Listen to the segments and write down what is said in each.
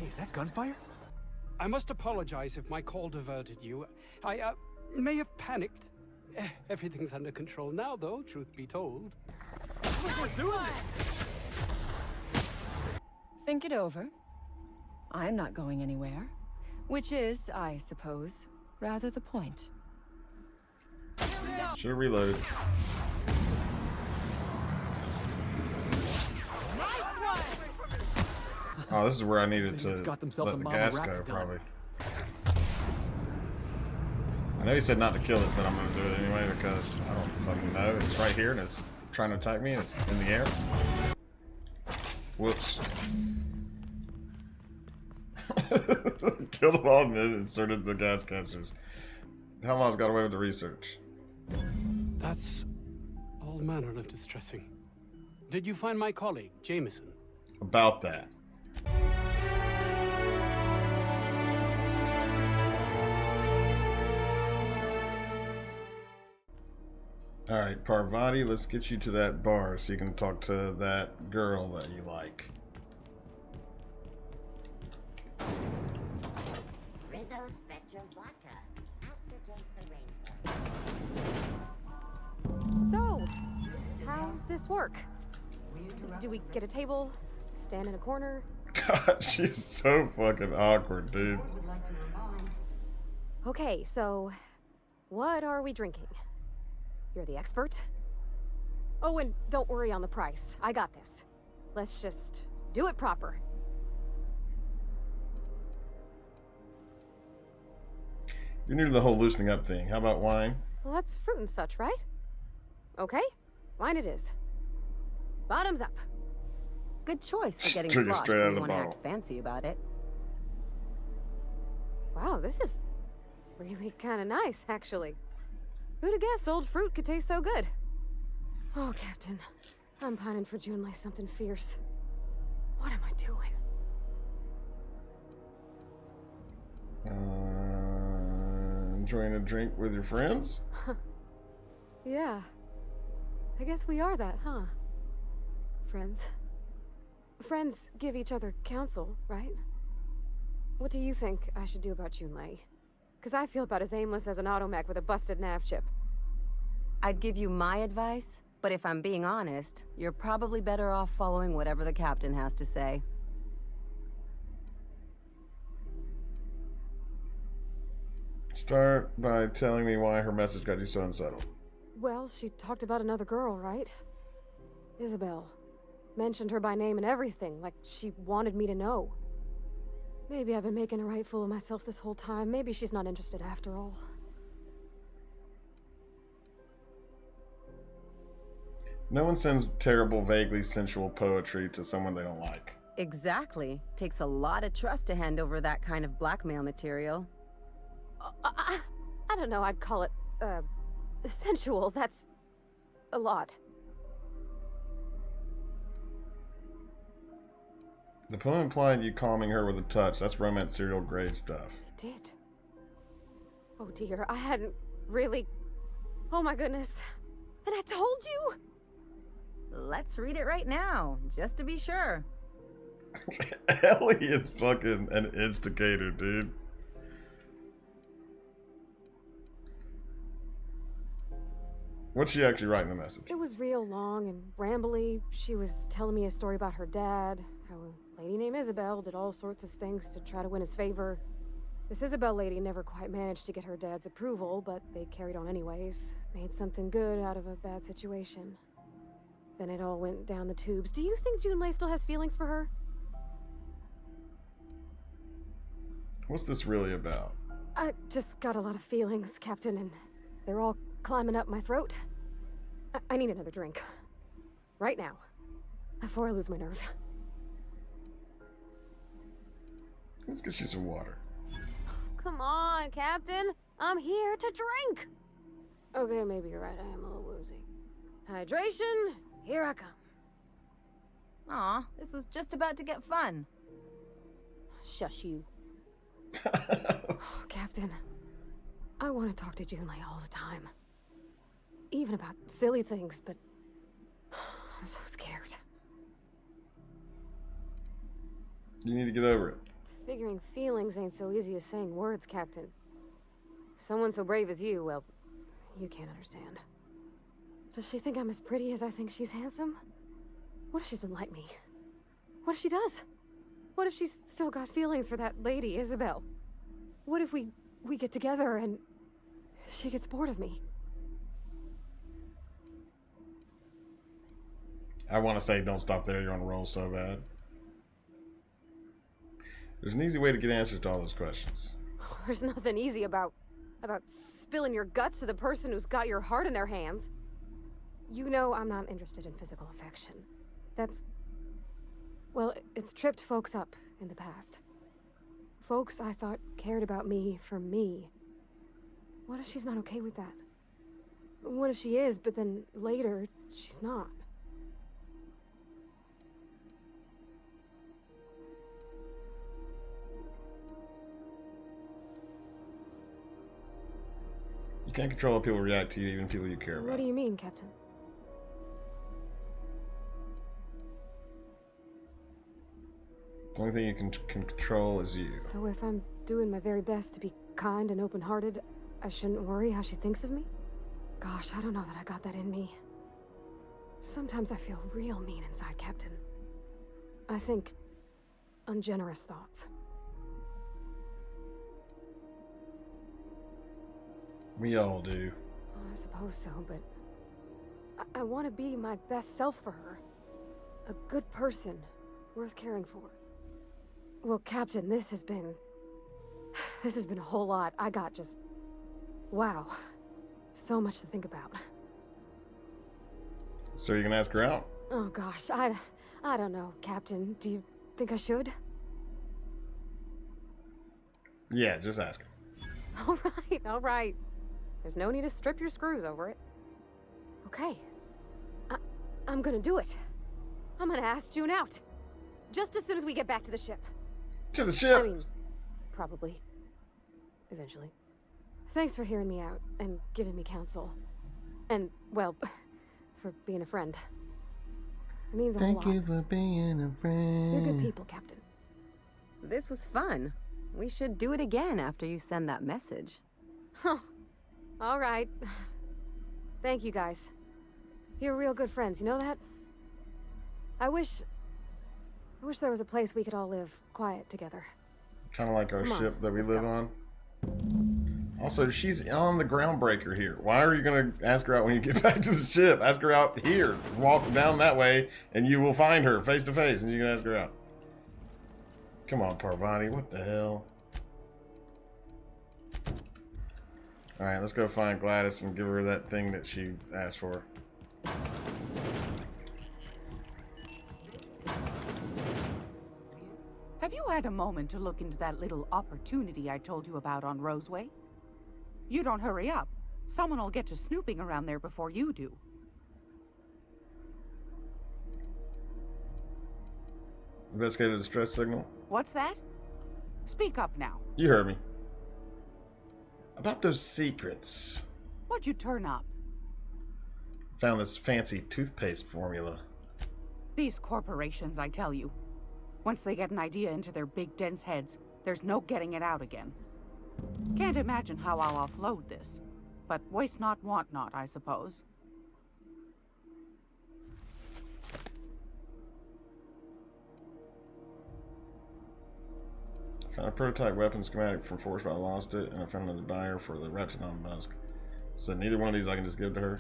Hey, is that gunfire? I must apologize if my call diverted you. I may have panicked. Everything's under control now, though, truth be told. We're doing this! Think it over. I'm not going anywhere. Which is, I suppose, rather the point. Should have reloaded. Oh, this is where I needed to let the gas go, probably. I know he said not to kill it, but I'm gonna do it anyway because I don't fucking know. It's right here and it's trying to attack me and it's in the air. Whoops. Killed them all and then inserted the gas canisters. How long's got away with the research? That's all manner of distressing. Did you find my colleague, Jameson? About that. Alright, Parvati, let's get you to that bar so you can talk to that girl that you like. So, how's this work? Do we get a table? Stand in a corner? God, she's so fucking awkward, dude. Okay, so what are we drinking? You're the expert? Oh, and don't worry on the price. I got this. Let's just do it proper. You're new to the whole loosening up thing. How about wine? Well, that's fruit and such, right? Okay, wine it is. Bottoms up. Good choice for getting Drink it sloshed straight out when of you the want to bottle. act fancy about it. Wow, this is really kind of nice, actually. Who'd have guessed old fruit could taste so good? Oh, Captain. I'm pining for June like something fierce. What am I doing? Enjoying a drink with your friends? Yeah. I guess we are that, huh? Friends. Friends give each other counsel, right? What do you think I should do about Junlei? Because I feel about as aimless as an automech with a busted nav chip. I'd give you my advice, but if I'm being honest, you're probably better off following whatever the captain has to say. Start by telling me why her message got you so unsettled. Well, she talked about another girl, right? Isabel. Mentioned her by name and everything, like she wanted me to know. Maybe I've been making a right fool of myself this whole time. Maybe she's not interested after all. No one sends terrible, vaguely sensual poetry to someone they don't like. Exactly. Takes a lot of trust to hand over that kind of blackmail material. I don't know, I'd call it, sensual. That's a lot. The poem implied you calming her with a touch. That's romance serial grade stuff. It did. Oh dear, I hadn't really... Oh my goodness. And I told you? Let's read it right now, just to be sure. Ellie is fucking an instigator, dude. What's she actually writing the message? It was real long and rambly. She was telling me a story about her dad, how a lady named Isabel did all sorts of things to try to win his favor. This Isabel lady never quite managed to get her dad's approval, but they carried on anyways. Made something good out of a bad situation. Then it all went down the tubes. Do you think Junlei still has feelings for her? What's this really about? I just got a lot of feelings, Captain, and they're all climbing up my throat. I need another drink. Right now. Before I lose my nerve. Let's get you some water. Come on, Captain. I'm here to drink. Okay, maybe you're right. I am a little woozy. Hydration, here I come. Aw, this was just about to get fun. Shush you. Oh, Captain, I want to talk to Junlei all the time. Even about silly things, but I'm so scared. You need to get over it. Figuring feelings ain't so easy as saying words, Captain. Someone so brave as you, well, you can't understand. Does she think I'm as pretty as I think she's handsome? What if she doesn't like me? What if she does? What if she's still got feelings for that lady, Isabel? What if we get together and she gets bored of me? I want to say don't stop there. You're on a roll so bad. There's an easy way to get answers to all those questions. There's nothing easy about spilling your guts to the person who's got your heart in their hands. You know I'm not interested in physical affection. That's... well, it's tripped folks up in the past. Folks I thought cared about me for me. What if she's not okay with that? What if she is, but then later, she's not? You can't control how people react to you, even people you care about. What do you mean, Captain? The only thing you can control is you. So if I'm doing my very best to be kind and open-hearted, I shouldn't worry how she thinks of me? Gosh, I don't know that I got that in me. Sometimes I feel real mean inside, Captain. I think ungenerous thoughts. We all do. I suppose so, but I want to be my best self for her. A good person, worth caring for. Well, Captain, this has been a whole lot. I got just... wow. So much to think about. So you're gonna ask her out? Oh gosh, I don't know, Captain. Do you think I should? Yeah, just ask her. All right. There's no need to strip your screws over it. Okay. I'm gonna do it. I'm gonna ask June out. Just as soon as we get back to the ship. To the ship! I mean, probably. Eventually. Thanks for hearing me out and giving me counsel. And, well, for being a friend. It means a whole lot. Thank you for being a friend. You're good people, Captain. This was fun. We should do it again after you send that message. Huh. All right. Thank you, guys. You're real good friends, you know that? I wish there was a place we could all live quiet together. Kind of like our Come on, ship that we let's live go. on. Also, she's on the groundbreaker here. Why are you going to ask her out when you get back to the ship? Ask her out here. Walk down that way, and you will find her face to face, and you can ask her out. Come on, Parvati. What the hell? Alright, let's go find Gladys and give her that thing that she asked for. Have you had a moment to look into that little opportunity I told you about on Roseway? You don't hurry up. Someone will get to snooping around there before you do. Investigate a distress signal. What's that? Speak up now. You heard me. About those secrets. What'd you turn up? Found this fancy toothpaste formula. These corporations, I tell you. Once they get an idea into their big dense heads, there's no getting it out again. Can't imagine how I'll offload this. But waste not, want not, I suppose. Found a prototype weapon schematic from Force, but I lost it, and I found another buyer for the Reptilon Musk. So neither one of these I can just give to her.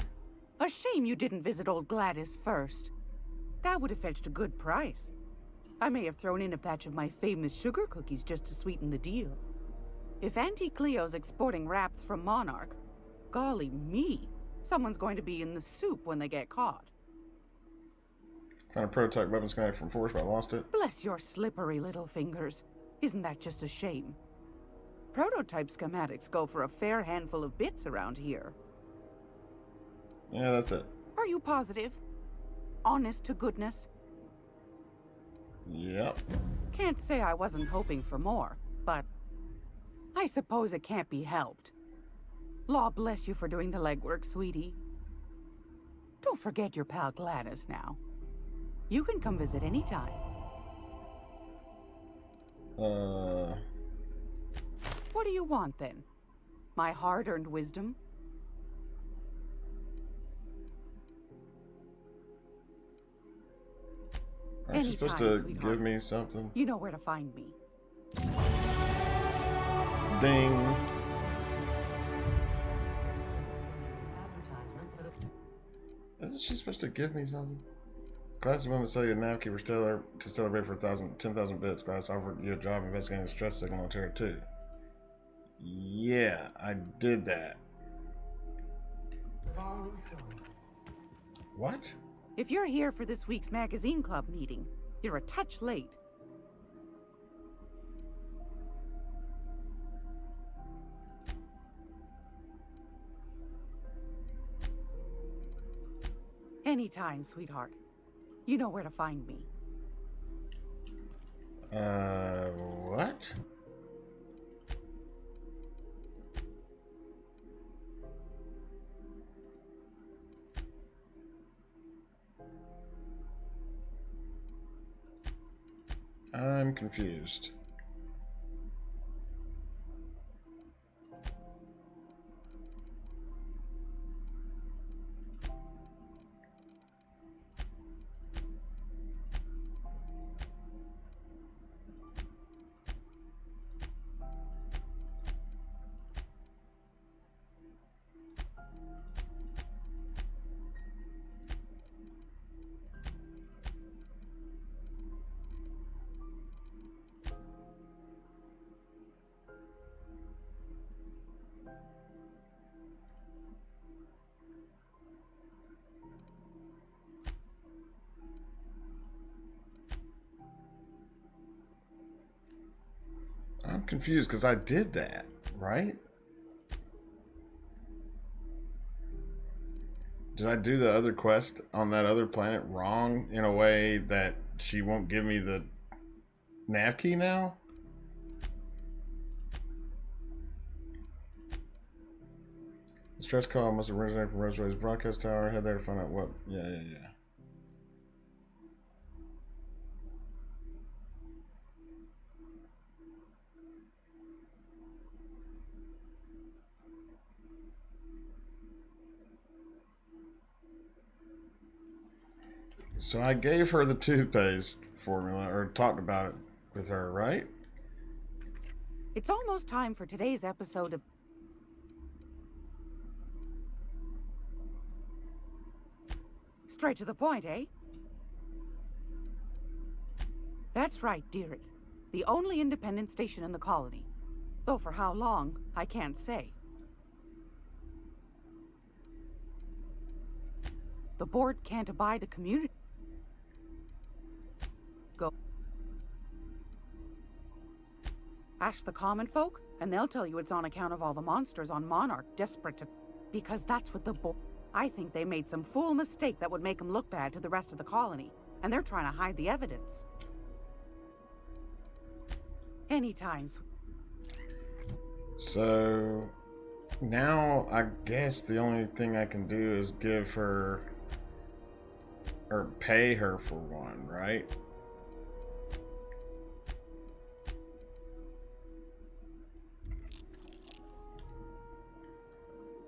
A shame you didn't visit old Gladys first. That would have fetched a good price. I may have thrown in a batch of my famous sugar cookies just to sweeten the deal. If Auntie Cleo's exporting wraps from Monarch, golly me, someone's going to be in the soup when they get caught. Found a prototype weapon schematic from Force, but I lost it. Bless your slippery little fingers. Isn't that just a shame? Prototype schematics go for a fair handful of bits around here. Yeah, that's it. Are you positive? Honest to goodness? Yep. Can't say I wasn't hoping for more, but I suppose it can't be helped. Law bless you for doing the legwork, sweetie. Don't forget your pal Gladys now. You can come visit anytime. What do you want, then? My hard-earned wisdom? Aren't you supposed Anytime, to sweetheart. give me something? You know where to find me. Ding. Isn't she supposed to give me something? Gladys wanted to sell you a napkin to celebrate for 10,000 bits. Gladys offered you a job investigating the stress signal on Terra 2. Yeah, I did that. What? If you're here for this week's magazine club meeting, you're a touch late. Anytime, sweetheart. You know where to find me. What? I'm confused. I'm confused because I did that, right? Did I do the other quest on that other planet wrong in a way that she won't give me the nav key now? The stress call must have originated from Roseways broadcast tower. Head there to find out what. Yeah. So I gave her the toothpaste formula, or talked about it with her, right? It's almost time for today's episode of... Straight to the point, eh? That's right, dearie. The only independent station in the colony. Though for how long, I can't say. The board can't abide a community. Go. Ask the common folk, and they'll tell you it's on account of all the monsters on Monarch desperate to... Because that's what the board... I think they made some fool mistake that would make them look bad to the rest of the colony, and they're trying to hide the evidence. Anytime. So now I guess the only thing I can do is give her, or pay her for one, right?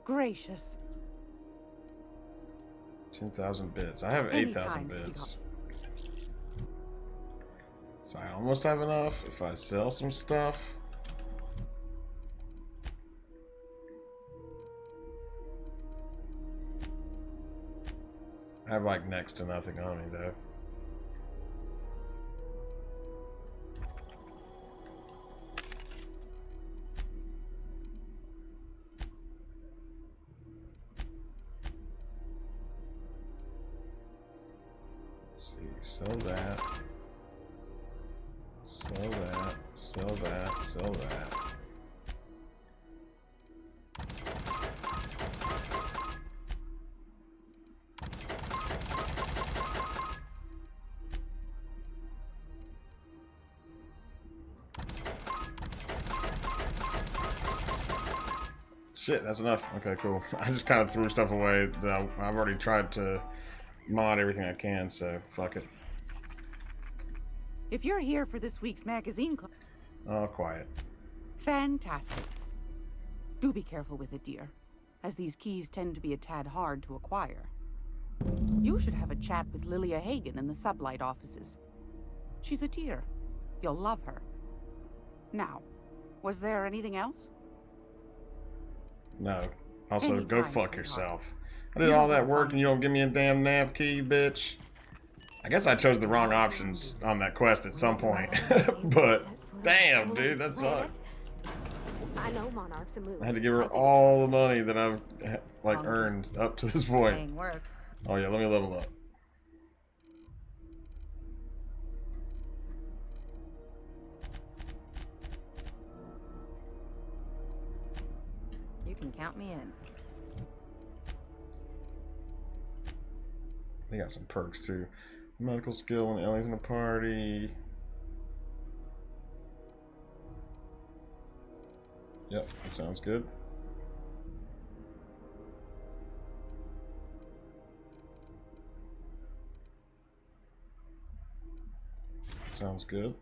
Gracious. 10,000 bits. I have 8,000 bits. So I almost have enough if I sell some stuff. I have like next to nothing on me though. Sell that, sell that, sell that, sell that. Shit, that's enough. Okay, cool. I just kind of threw stuff away that I've already tried to mod everything I can, so fuck it. If you're here for this week's magazine club... Oh, quiet. Fantastic. Do be careful with it, dear, as these keys tend to be a tad hard to acquire. You should have a chat with Lilia Hagen in the sublight offices. She's a dear. You'll love her. Now, was there anything else? No. Also, Anytime, go fuck sweetheart. yourself. I did all that work and you don't give me a damn nav key, bitch. I guess I chose the wrong options on that quest at some point. But, damn, dude, that sucks. I know Monarch's a move. I had to give her all the money that I've, like, earned up to this point. Paying work. Oh, yeah, let me level up. You can count me in. They got some perks, too. Medical skill and aliens in the party. Yep, that sounds good. Sounds good.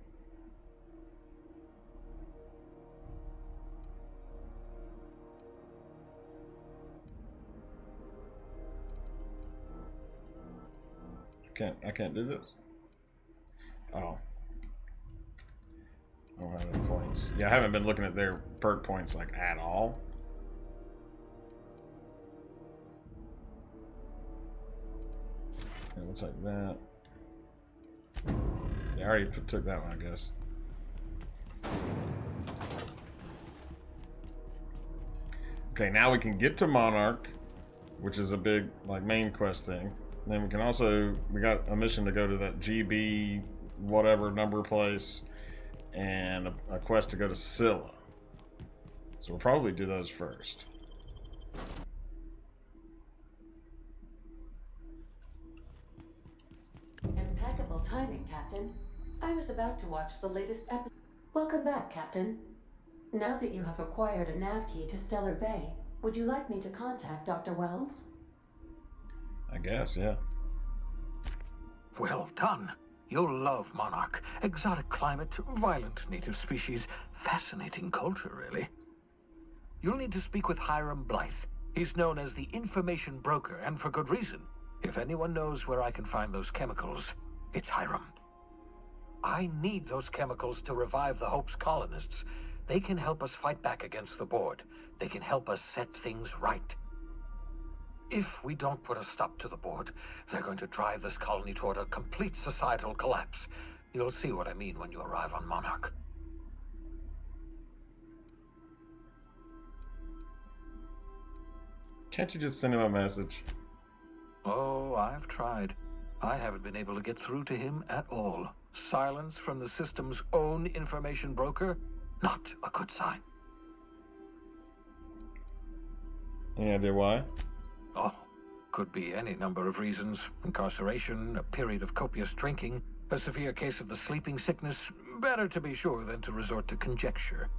I can't do this. Oh. I don't have any points. Yeah, I haven't been looking at their perk points like at all. Yeah, looks like that. Yeah, I already took that one, I guess. Okay, now we can get to Monarch, which is a big, like, main quest thing. And then we can also, we got a mission to go to that GB whatever number place and a quest to go to Scylla. So we'll probably do those first. Impeccable timing, Captain. I was about to watch the latest episode. Welcome back, Captain. Now that you have acquired a nav key to Stellar Bay, would you like me to contact Dr. Wells? I guess, yeah. Well done. You'll love Monarch. Exotic climate, violent native species, fascinating culture, really. You'll need to speak with Hiram Blythe. He's known as the information broker, and for good reason. If anyone knows where I can find those chemicals, it's Hiram. I need those chemicals to revive the Hope's colonists. They can help us fight back against the Board. They can help us set things right. If we don't put a stop to the Board, they're going to drive this colony toward a complete societal collapse. You'll see what I mean when you arrive on Monarch. Can't you just send him a message? Oh, I've tried. I haven't been able to get through to him at all. Silence from the system's own information broker? Not a good sign. Any idea why? Oh, could be any number of reasons. Incarceration, a period of copious drinking, a severe case of the sleeping sickness. Better to be sure than to resort to conjecture.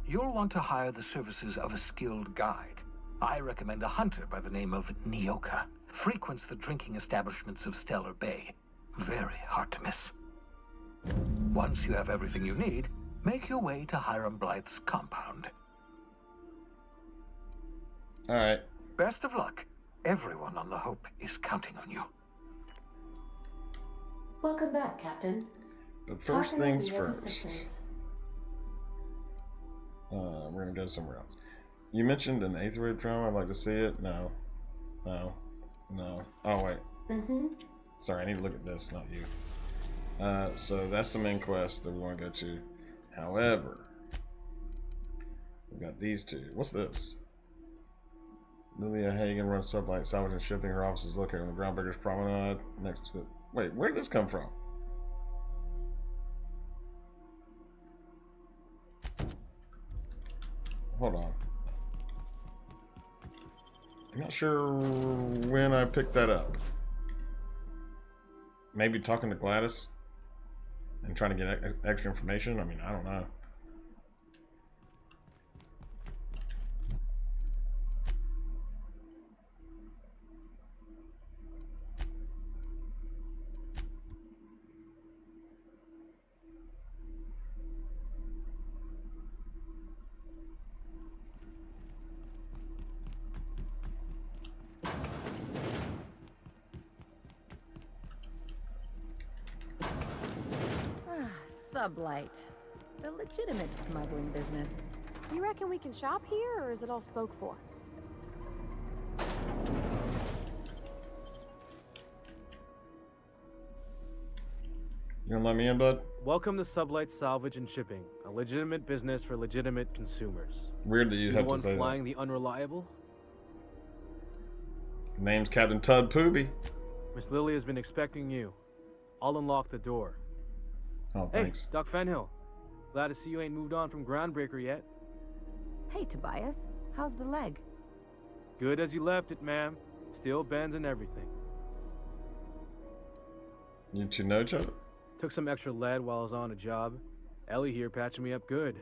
You'll want to hire the services of a skilled guide. I recommend a hunter by the name of Nyoka. Frequents the drinking establishments of Stellar Bay. Very hard to miss. Once you have everything you need, make your way to Hiram Blythe's compound. All right. Best of luck. Everyone on the Hope is counting on you. Welcome back, Captain. But first How can I things be of first. assistance? We're gonna go somewhere else. You mentioned an 8th grade film. I'd like to see it. No. No. No. Oh, wait. Mm-hmm. Sorry, I need to look at this, not you. So that's the main quest that we want to go to. However, we've got these two. What's this? Lilia Hagen runs Sublight Salvage and Shipping. Her office is located on the Groundbreakers Promenade next to it. Wait, where did this come from? Hold on. I'm not sure when I picked that up. Maybe talking to Gladys and trying to get extra information. I mean, I don't know. Sublight. The legitimate smuggling business. You reckon we can shop here, or is it all spoke for? You gonna let me in, bud? Welcome to Sublight Salvage and Shipping, a legitimate business for legitimate consumers. Weird that you You have the to one say flying the unreliable? that. Name's Captain Tud Pooby. Miss Lily has been expecting you. I'll unlock the door. Oh, Hey, thanks. Doc Fenhill. Glad to see you ain't moved on from Groundbreaker yet. Hey, Tobias. How's the leg? Good as you left it, ma'am. Still bends and everything. You two know each other? Took some extra lead while I was on a job. Ellie here patching me up good.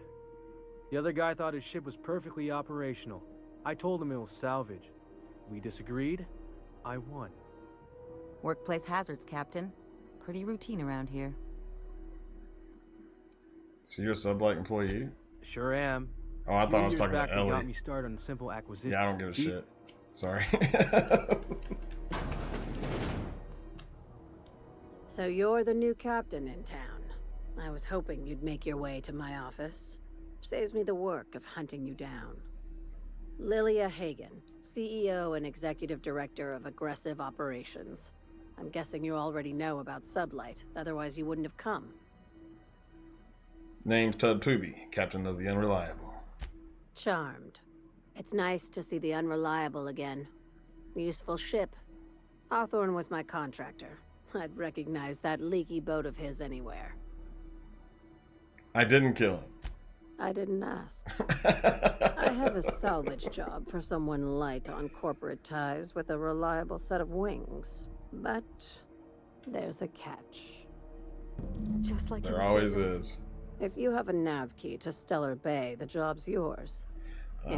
The other guy thought his ship was perfectly operational. I told him it was salvage. We disagreed. I won. Workplace hazards, Captain. Pretty routine around here. So you're a Sublight employee? Sure am. Oh, I thought I was Few years talking back, about they got Ellie. me started on a simple acquisition. Yeah, I don't give a shit. Sorry. So you're the new captain in town. I was hoping you'd make your way to my office. Saves me the work of hunting you down. Lilia Hagen, CEO and Executive Director of Aggressive Operations. I'm guessing you already know about Sublight, otherwise you wouldn't have come. Name's Tud Pooby, Captain of the Unreliable. Charmed. It's nice to see the Unreliable again. Useful ship. Hawthorne was my contractor. I'd recognize that leaky boat of his anywhere. I didn't kill him. I didn't ask. I have a salvage job for someone light on corporate ties with a reliable set of wings. But there's a catch. Just like There in always Scylla's. is. If you have a nav key to Stellar Bay, the job's yours. So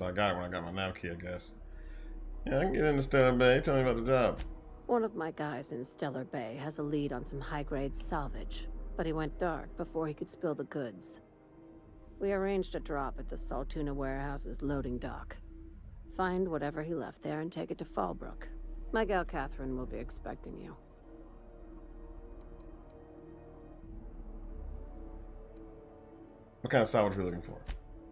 I got it when I got my nav key, I guess. Yeah, I can get into Stellar Bay. Tell me about the job. One of my guys in Stellar Bay has a lead on some high-grade salvage, but he went dark before he could spill the goods. We arranged a drop at the Saltuna warehouse's loading dock. Find whatever he left there and take it to Fallbrook. My gal Catherine will be expecting you. What kind of salvage are we looking for?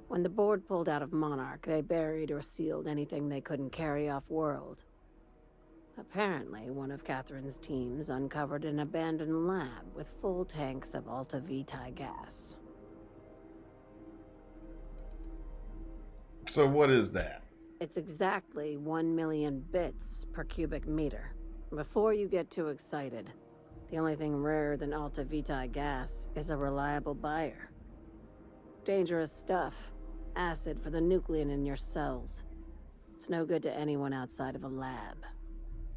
When the board pulled out of Monarch, they buried or sealed anything they couldn't carry off-world. Apparently, one of Catherine's teams uncovered an abandoned lab with full tanks of Alta Vitae gas. So what is that? It's exactly 1 million bits per cubic meter. Before you get too excited, the only thing rarer than Alta Vitae gas is a reliable buyer. Dangerous stuff. Acid for the nucleon in your cells. It's no good to anyone outside of a lab.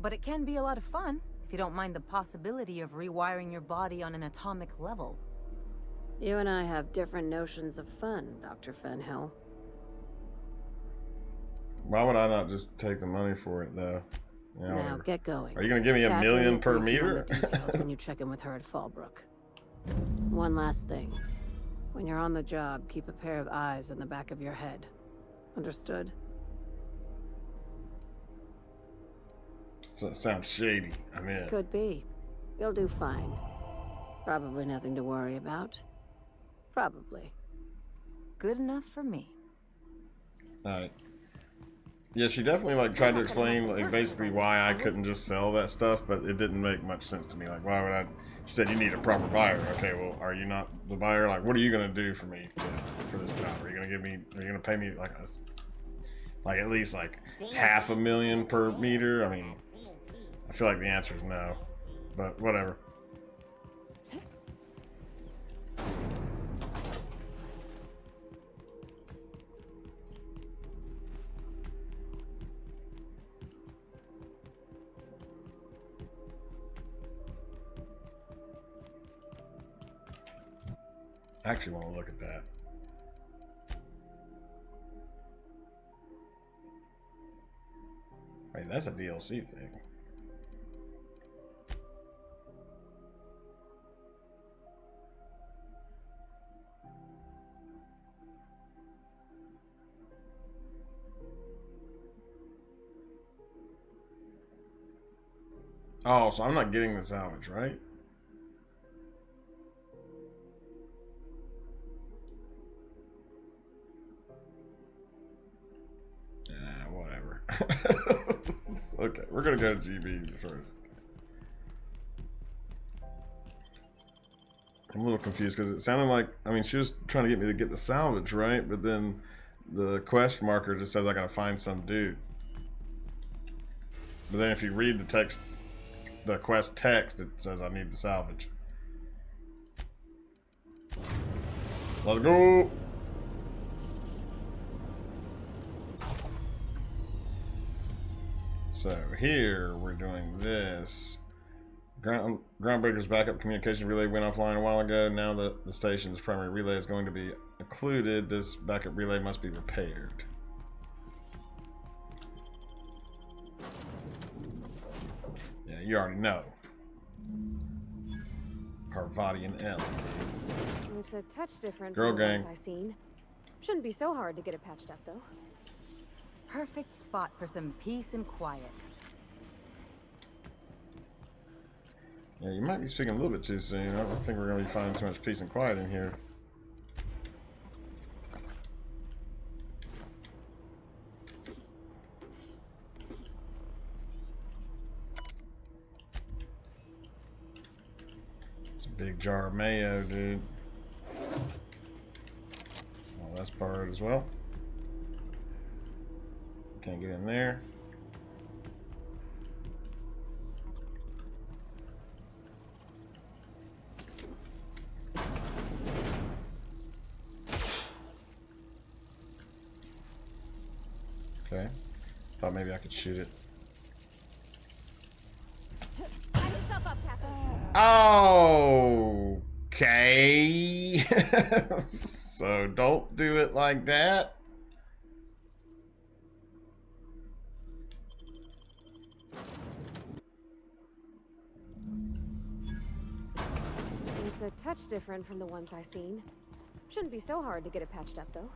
But it can be a lot of fun, if you don't mind the possibility of rewiring your body on an atomic level. You and I have different notions of fun, Dr. Fenhill. Why would I not just take the money for it, though? Yeah, Now whatever. get going. Are you going to give me $1 Catherine million will per brief you on meter? the details when you check in with her at Fallbrook. One last thing. When you're on the job, keep a pair of eyes in the back of your head. Understood? Sounds shady. I'm in. Could be. You'll do fine. Probably nothing to worry about. Probably. Good enough for me. Alright. Yeah, she definitely like tried to explain like basically why I couldn't just sell that stuff, but it didn't make much sense to me. Like, why would I? She said you need a proper buyer. Okay, well, are you not the buyer? Like, what are you gonna do for me for this job? Are you gonna give me? Are you gonna pay me like at least like $500,000 per meter? I mean, I feel like the answer is no, but whatever. I actually want to look at that. Wait, that's a DLC thing. Oh, so I'm not getting the salvage, right? are. Okay, we're gonna go to GB first. I'm a little confused because it sounded like, I mean, she was trying to get me to get the salvage, right? But then the quest marker just says I gotta find some dude. But then if you read the text, the quest text, it says I need the salvage. Let's go! So here we're doing this. Groundbreaker's backup communication relay went offline a while ago. Now the station's primary relay is going to be occluded. This backup relay must be repaired. Yeah, you already know. Parvati and L. It's a touch different Girl from the gang. ones I've seen. Shouldn't be so hard to get it patched up, though. Perfect spot for some peace and quiet. Yeah, you might be speaking a little bit too soon. I don't think we're going to be finding too much peace and quiet in here. It's a big jar of mayo, dude. Well, that's part as well. Can't get in there. Okay. Thought maybe I could shoot it. Line yourself up, Captain. Okay. So don't do it like that. It's a touch different from the ones I've seen. Shouldn't be so hard to get it patched up, though.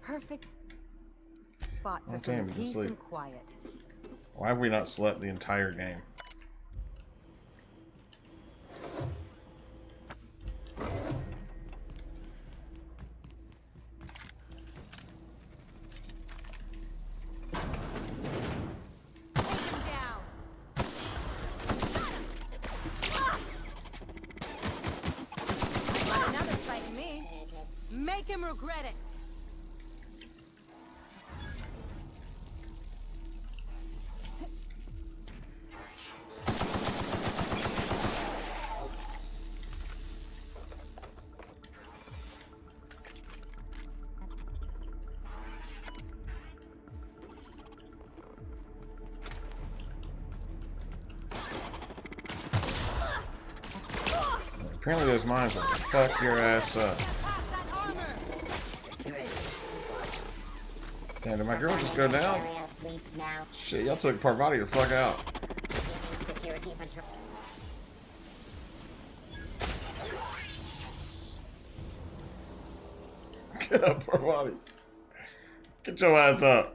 Perfect spot for Okay, some we can peace sleep. and quiet. Why have we not slept the entire game? Make him regret it. Apparently those mines will fuck your ass up. Damn, did my girl just go down? Shit, y'all took Parvati the fuck out. Get up, Parvati. Get your ass up.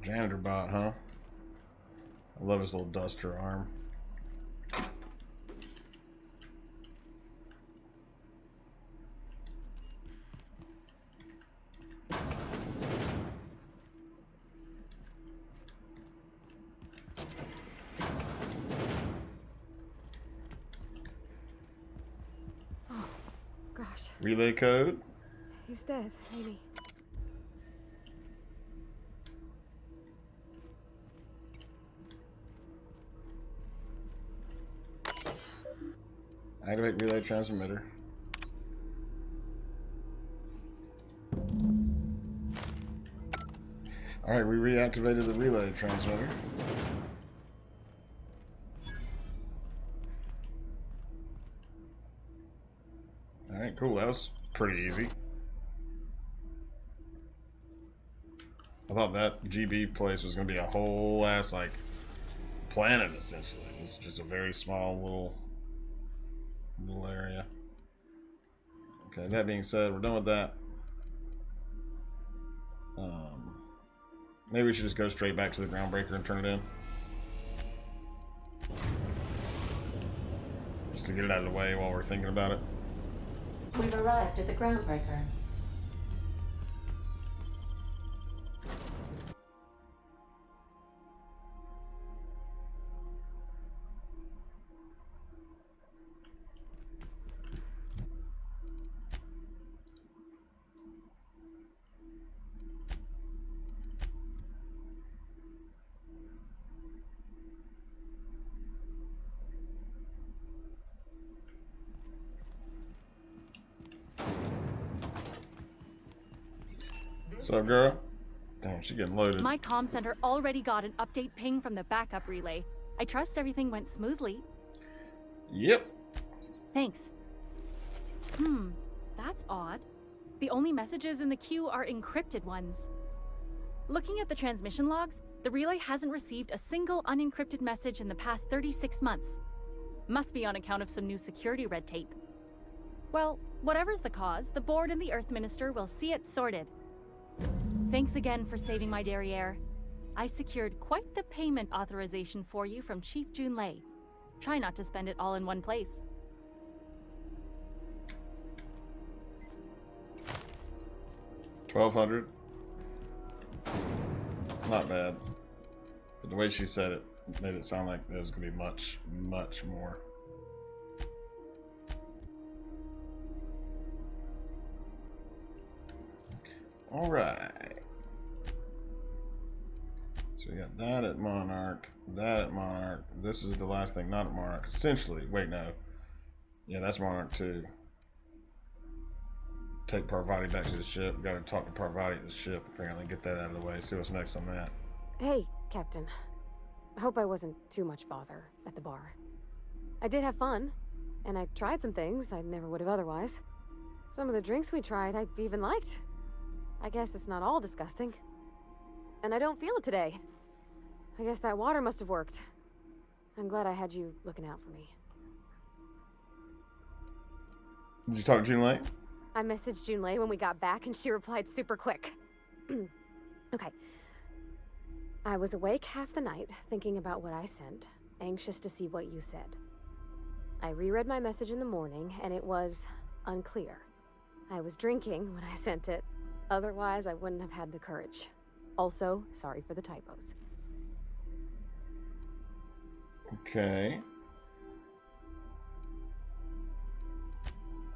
Janitor bot, huh? I love his little duster arm. Gosh, Relay code. he's dead, ain't he? Activate relay transmitter. Alright, we reactivated the relay transmitter. Alright, cool. That was pretty easy. I thought that GB place was going to be a whole ass, like, planet, essentially. It's just a very small little little area. Okay, that being said, we're done with that. Maybe we should just go straight back to the groundbreaker and turn it in. Just to get it out of the way while we're thinking about it. We've arrived at the groundbreaker. So, girl. Damn, she getting loaded. My comm center already got an update ping from the backup relay. I trust everything went smoothly. Yep. Thanks. That's odd. The only messages in the queue are encrypted ones. Looking at the transmission logs, the relay hasn't received a single unencrypted message in the past 36 months. Must be on account of some new security red tape. Well, whatever's the cause, the board and the Earth Minister will see it sorted. Thanks again for saving my derriere. I secured quite the payment authorization for you from Chief Junlei. Try not to spend it all in one place. $1,200. Not bad. But the way she said it made it sound like there was going to be much, much more. All right. So we got that at Monarch, that at Monarch. This is the last thing, not at Monarch. Essentially, wait, no. Yeah, that's Monarch too. Take Parvati back to the ship. Got to talk to Parvati at the ship, apparently. Get that out of the way. See what's next on that. Hey, Captain. I hope I wasn't too much bother at the bar. I did have fun, and I tried some things I never would have otherwise. Some of the drinks we tried I even liked. I guess it's not all disgusting. And I don't feel it today. I guess that water must have worked. I'm glad I had you looking out for me. Did you talk to Junlei? I messaged Junlei when we got back, and she replied super quick. Okay. I was awake half the night, thinking about what I sent, anxious to see what you said. I reread my message in the morning, and it was unclear. I was drinking when I sent it. Otherwise, I wouldn't have had the courage. Also, sorry for the typos. Okay.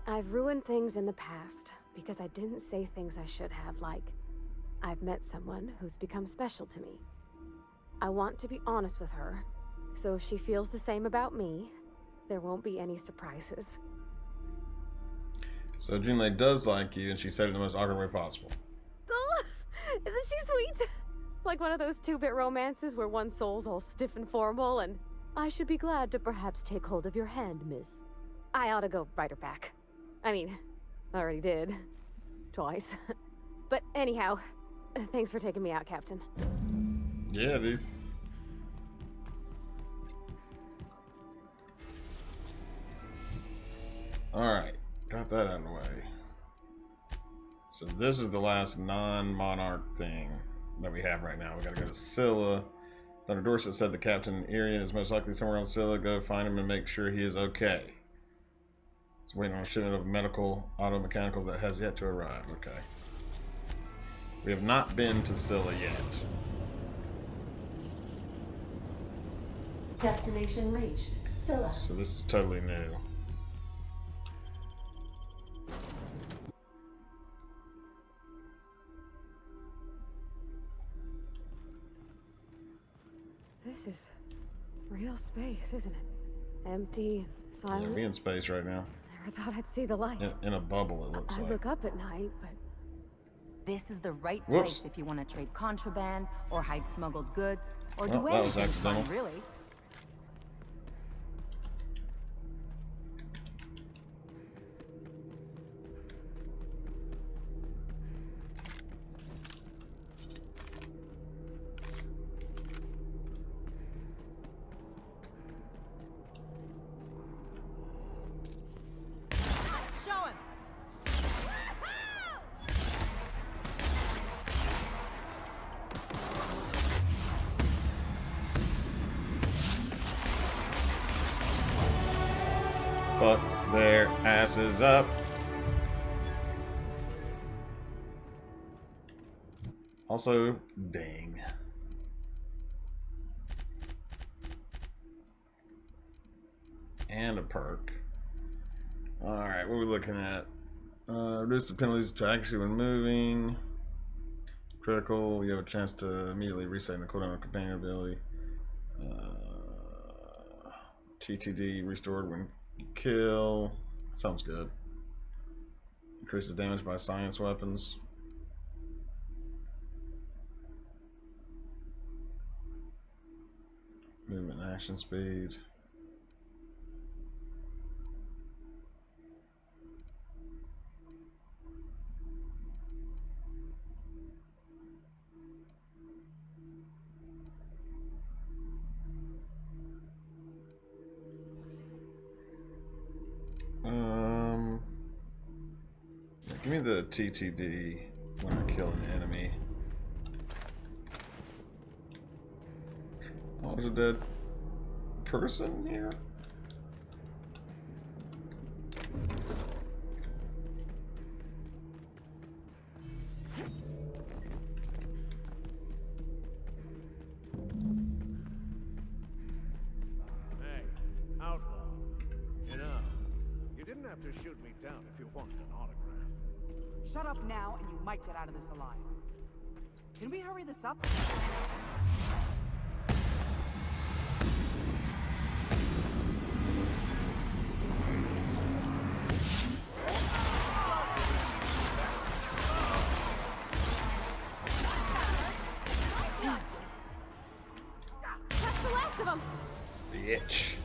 I've ruined things in the past because I didn't say things I should have, like, I've met someone who's become special to me. I want to be honest with her, so if she feels the same about me, there won't be any surprises. So Junlei does like you, and she said it in the most awkward way possible. Oh, isn't she sweet? Like one of those two-bit romances where one soul's all stiff and formal, and I should be glad to perhaps take hold of your hand, miss. I ought to go write her back. I mean, I already did. Twice. But anyhow, thanks for taking me out, Captain. Yeah, dude. Alright, got that out of the way. So this is the last non-Monarch thing that we have right now. We gotta go to Scylla. Dr. Dorset said the captain Irian is most likely somewhere on Scylla. Go find him and make sure he is okay. He's waiting on a shipment of medical auto mechanicals that has yet to arrive. Okay. We have not been to Scylla yet. Destination reached. Scylla. So this is totally new. This is real space, isn't it? Empty and silent. Yeah, we in space right now. Never thought I'd see the light. In a bubble, it looks I like. look up at night, but This is the right Whoops. place if you want to trade contraband, or hide smuggled goods, or do Well, that was anything fun, accidental. really. Fuck their asses up. Also, dang. And a perk. Alright, what are we looking at? Reduce the penalties to accuracy when moving. Critical, you have a chance to immediately reset the cooldown of companion ability. TTD restored when you kill. Sounds good. Increases damage by science weapons. Movement and action speed. Give me the TTD when I kill an enemy. Oh, there's a dead person here? Hey, outlaw. You know, you didn't have to shoot me down if you wanted an autograph. Shut up now, and you might get out of this alive. Can we hurry this up? That's the last of them! Bitch.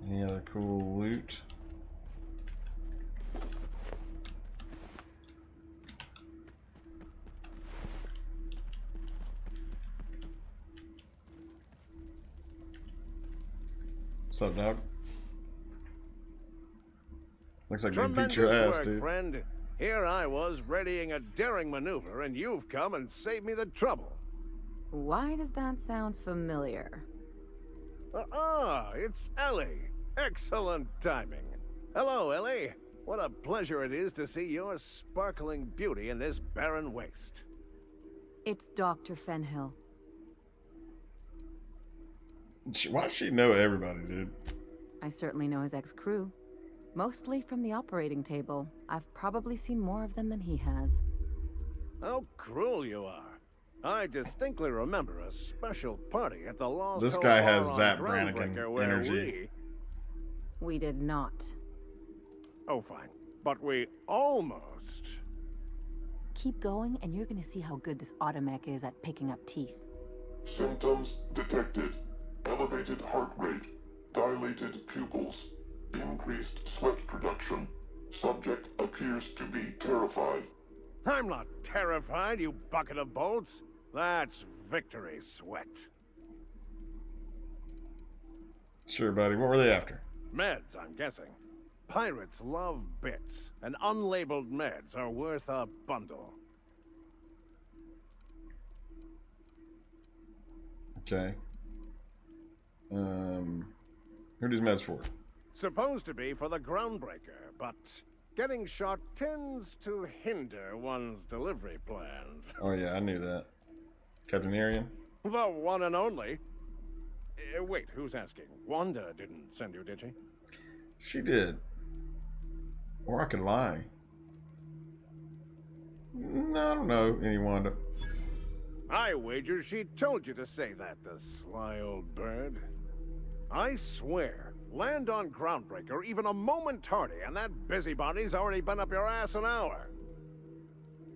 Any other cool loot? What's up, dog? Looks like they beat your ass, work, dude. Friend. Here I was readying a daring maneuver, and you've come and saved me the trouble. Why does that sound familiar? It's Ellie. Excellent timing. Hello, Ellie. What a pleasure it is to see your sparkling beauty in this barren waste. It's Dr. Fenhill. Why does she know everybody, dude? I certainly know his ex-crew. Mostly from the operating table. I've probably seen more of them than he has. How cruel you are. I distinctly remember a special party at the Lost This Home guy Bar has on Zap Groundbreaker Brannigan where energy. We did not. Oh, fine. But we almost... Keep going, and you're gonna see how good this automech is at picking up teeth. Symptoms detected. Elevated heart rate, dilated pupils, increased sweat production. Subject appears to be terrified. I'm not terrified, you bucket of bolts. That's victory sweat. Sure, buddy. What were they after? Meds, I'm guessing. Pirates love bits, and unlabeled meds are worth a bundle. Okay. Who are these meds for? Supposed to be for the Groundbreaker, but getting shot tends to hinder one's delivery plans. Oh yeah, I knew that. Captain Arian? The one and only. Wait, who's asking? Wanda didn't send you, did she? She did. Or I could lie. No, I don't know any Wanda. I wager she told you to say that, the sly old bird. I swear, land on Groundbreaker even a moment tardy, and that busybody's already been up your ass an hour.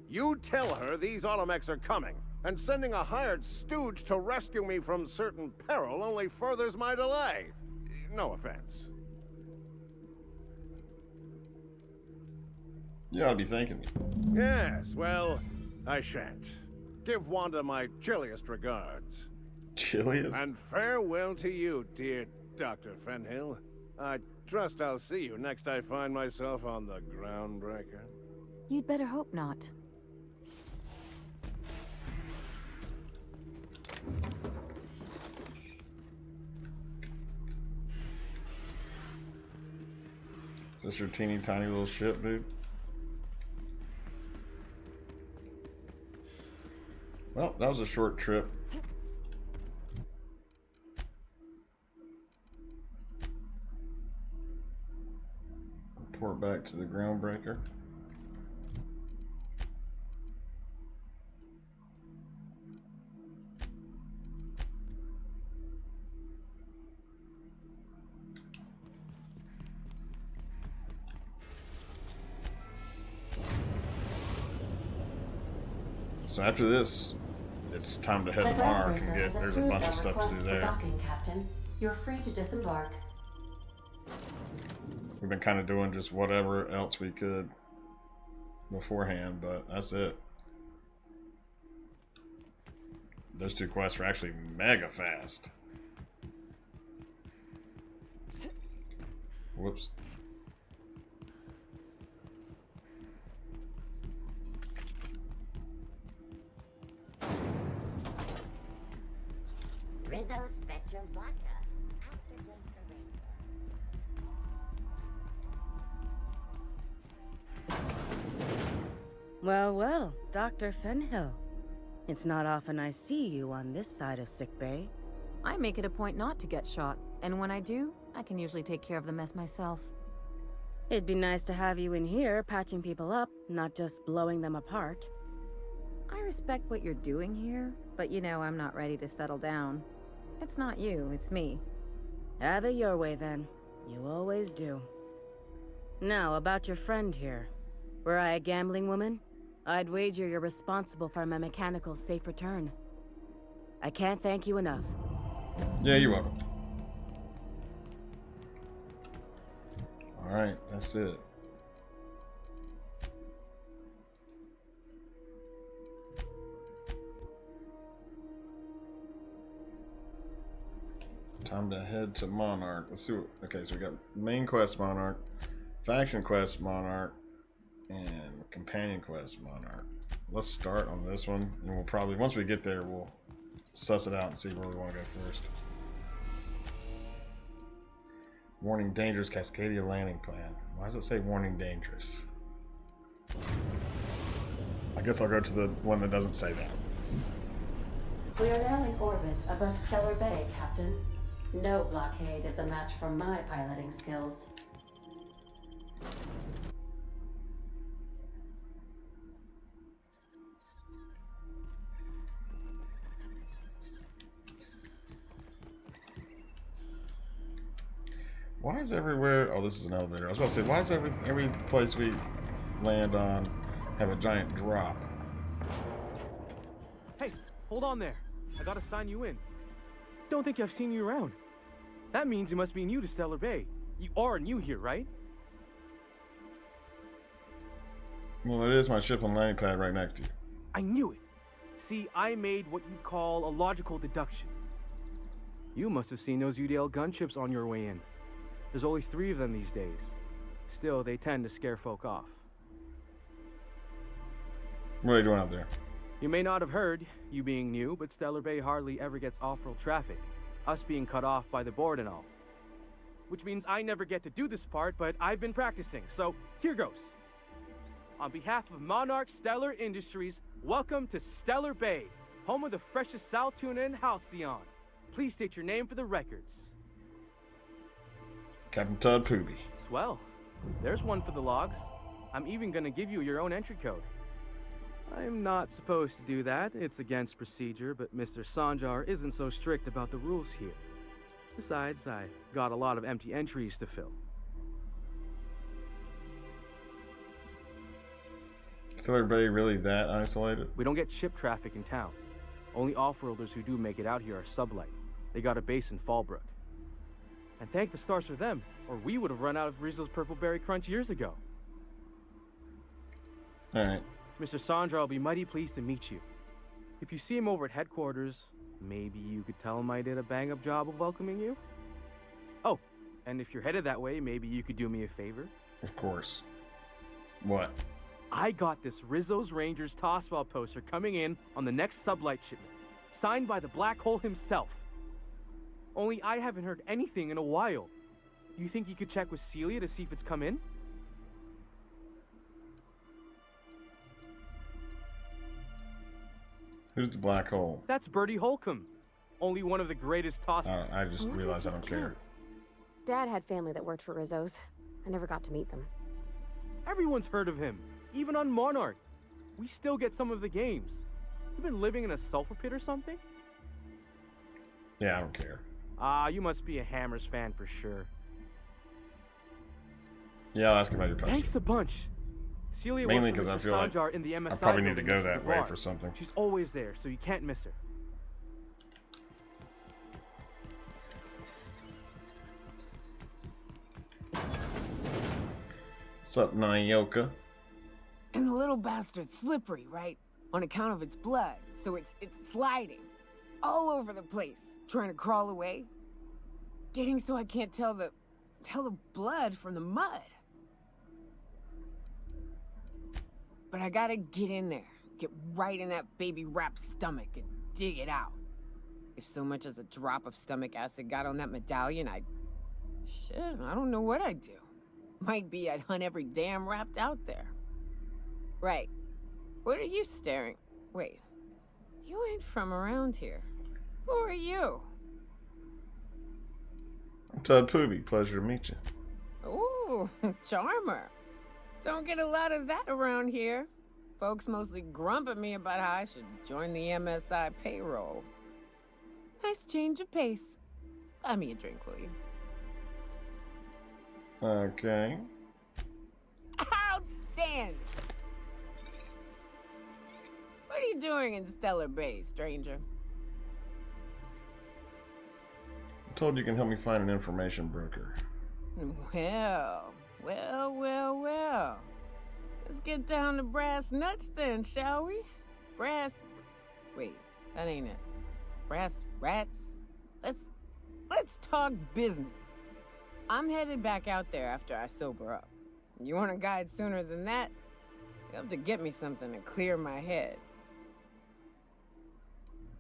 You tell her these automechs are coming, and sending a hired stooge to rescue me from certain peril only furthers my delay. No offense. You ought to be thanking me. Yes, well, I shan't. Give Wanda my chilliest regards. Chilliest? And farewell to you, dear Dr. Fenhill. I trust I'll see you next I find myself on the Groundbreaker. You'd better hope not. Is this your teeny tiny little ship, dude? Well, that was a short trip. Report back to the Groundbreaker. So after this, it's time to head to Monarch and get. There's a bunch of stuff to do there. Docking, Captain. You're free to disembark. We've been kind of doing just whatever else we could beforehand, but that's it. Those two quests were actually mega fast. Whoops. Rizzo Spectrum Vodka. Activates the Well, well, Dr. Fenhill. It's not often I see you on this side of sickbay. I make it a point not to get shot, and when I do, I can usually take care of the mess myself. It'd be nice to have you in here patching people up, not just blowing them apart. I respect what you're doing here, but you know I'm not ready to settle down. It's not you, it's me. Have it your way then. You always do. Now, about your friend here. Were I a gambling woman, I'd wager you're responsible for my mechanical safe return. I can't thank you enough. Yeah, you're welcome. Alright, that's it. Time to head to Monarch. Let's see what, okay, so we got main quest Monarch, faction quest Monarch, and companion quest Monarch. Let's start on this one, and we'll probably, once we get there, we'll suss it out and see where we want to go first. Warning dangerous Cascadia landing plan. Why does it say warning dangerous? I guess I'll go to the one that doesn't say that. We are now in orbit above Stellar Bay, Captain. No blockade is a match for my piloting skills. Why is everywhere... Oh, this is an elevator. I was about to say, why does every place we land on have a giant drop? Hey, hold on there. I gotta sign you in. Don't think I've seen you around. That means you must be new to Stellar Bay. You are new here, right? Well, it is my ship and landing pad right next to you. I knew it. See, I made what you'd call a logical deduction. You must have seen those UDL gunships on your way in. There's only 3 of them these days. Still, they tend to scare folk off. What are you doing out there? You may not have heard, you being new, but Stellar Bay hardly ever gets off-road traffic. Us being cut off by the board and all. Which means I never get to do this part, but I've been practicing, so here goes. On behalf of Monarch Stellar Industries, welcome to Stellar Bay, home of the freshest sal tuna in Halcyon. Please state your name for the records. Captain Todd Poobie. Swell. There's one for the logs. I'm even gonna give you your own entry code. I'm not supposed to do that. It's against procedure, but Mr. Sanjar isn't so strict about the rules here. Besides, I got a lot of empty entries to fill. Stellar Bay really that isolated? We don't get ship traffic in town. Only off-worlders who do make it out here are sublight. They got a base in Fallbrook. And thank the stars for them, or we would have run out of Rizzo's Purple Berry Crunch years ago. Alright. Mr. Sandra will be mighty pleased to meet you. If you see him over at headquarters, Maybe you could tell him I did a bang-up job of welcoming you? Oh, and if you're headed that way, maybe you could do me a favor? Of course. What? I got this Rizzo's Rangers tossball poster coming in on the next sublight shipment, signed by the Black Hole himself. Only I haven't heard anything in a while. You think you could check with Celia to see if it's come in? Who's the Black Hole? That's Bertie Holcomb. Only one of the greatest toss... I just realized I don't care. Dad had family that worked for Rizzo's. I never got to meet them. Everyone's heard of him, even on Monarch. We still get some of the games. You been living in a sulfur pit or something? Yeah, I don't care. You must be a Hammers fan for sure. Yeah, I'll ask about your poster. Thanks a bunch. Celia Mainly works because I with feel like Sanjar in the MSI I probably need to building go next that the way bar. for something. She's always there, so you can't miss her. What's up, Nyoka? And the little bastard's slippery, right? On account of its blood, so it's sliding all over the place, trying to crawl away. Getting so I can't tell the blood from the mud. But I gotta get in there, get right in that baby rap's stomach and dig it out. If so much as a drop of stomach acid got on that medallion, I don't know what I'd do. Might be I'd hunt every damn wrapped out there. Right. What are you staring? Wait. You ain't from around here. Who are you? I'm Todd Poobie. Pleasure to meet you. Ooh, charmer. Don't get a lot of that around here. Folks mostly grump at me about how I should join the MSI payroll. Nice change of pace. Buy me a drink, will you? Okay. Outstanding! What are you doing in Stellar Bay, stranger? I'm told you can help me find an information broker. Well. Let's get down to brass nuts then, shall we? Wait, that ain't it. Brass rats? Let's talk business. I'm headed back out there after I sober up. You want a guide sooner than that? You'll have to get me something to clear my head.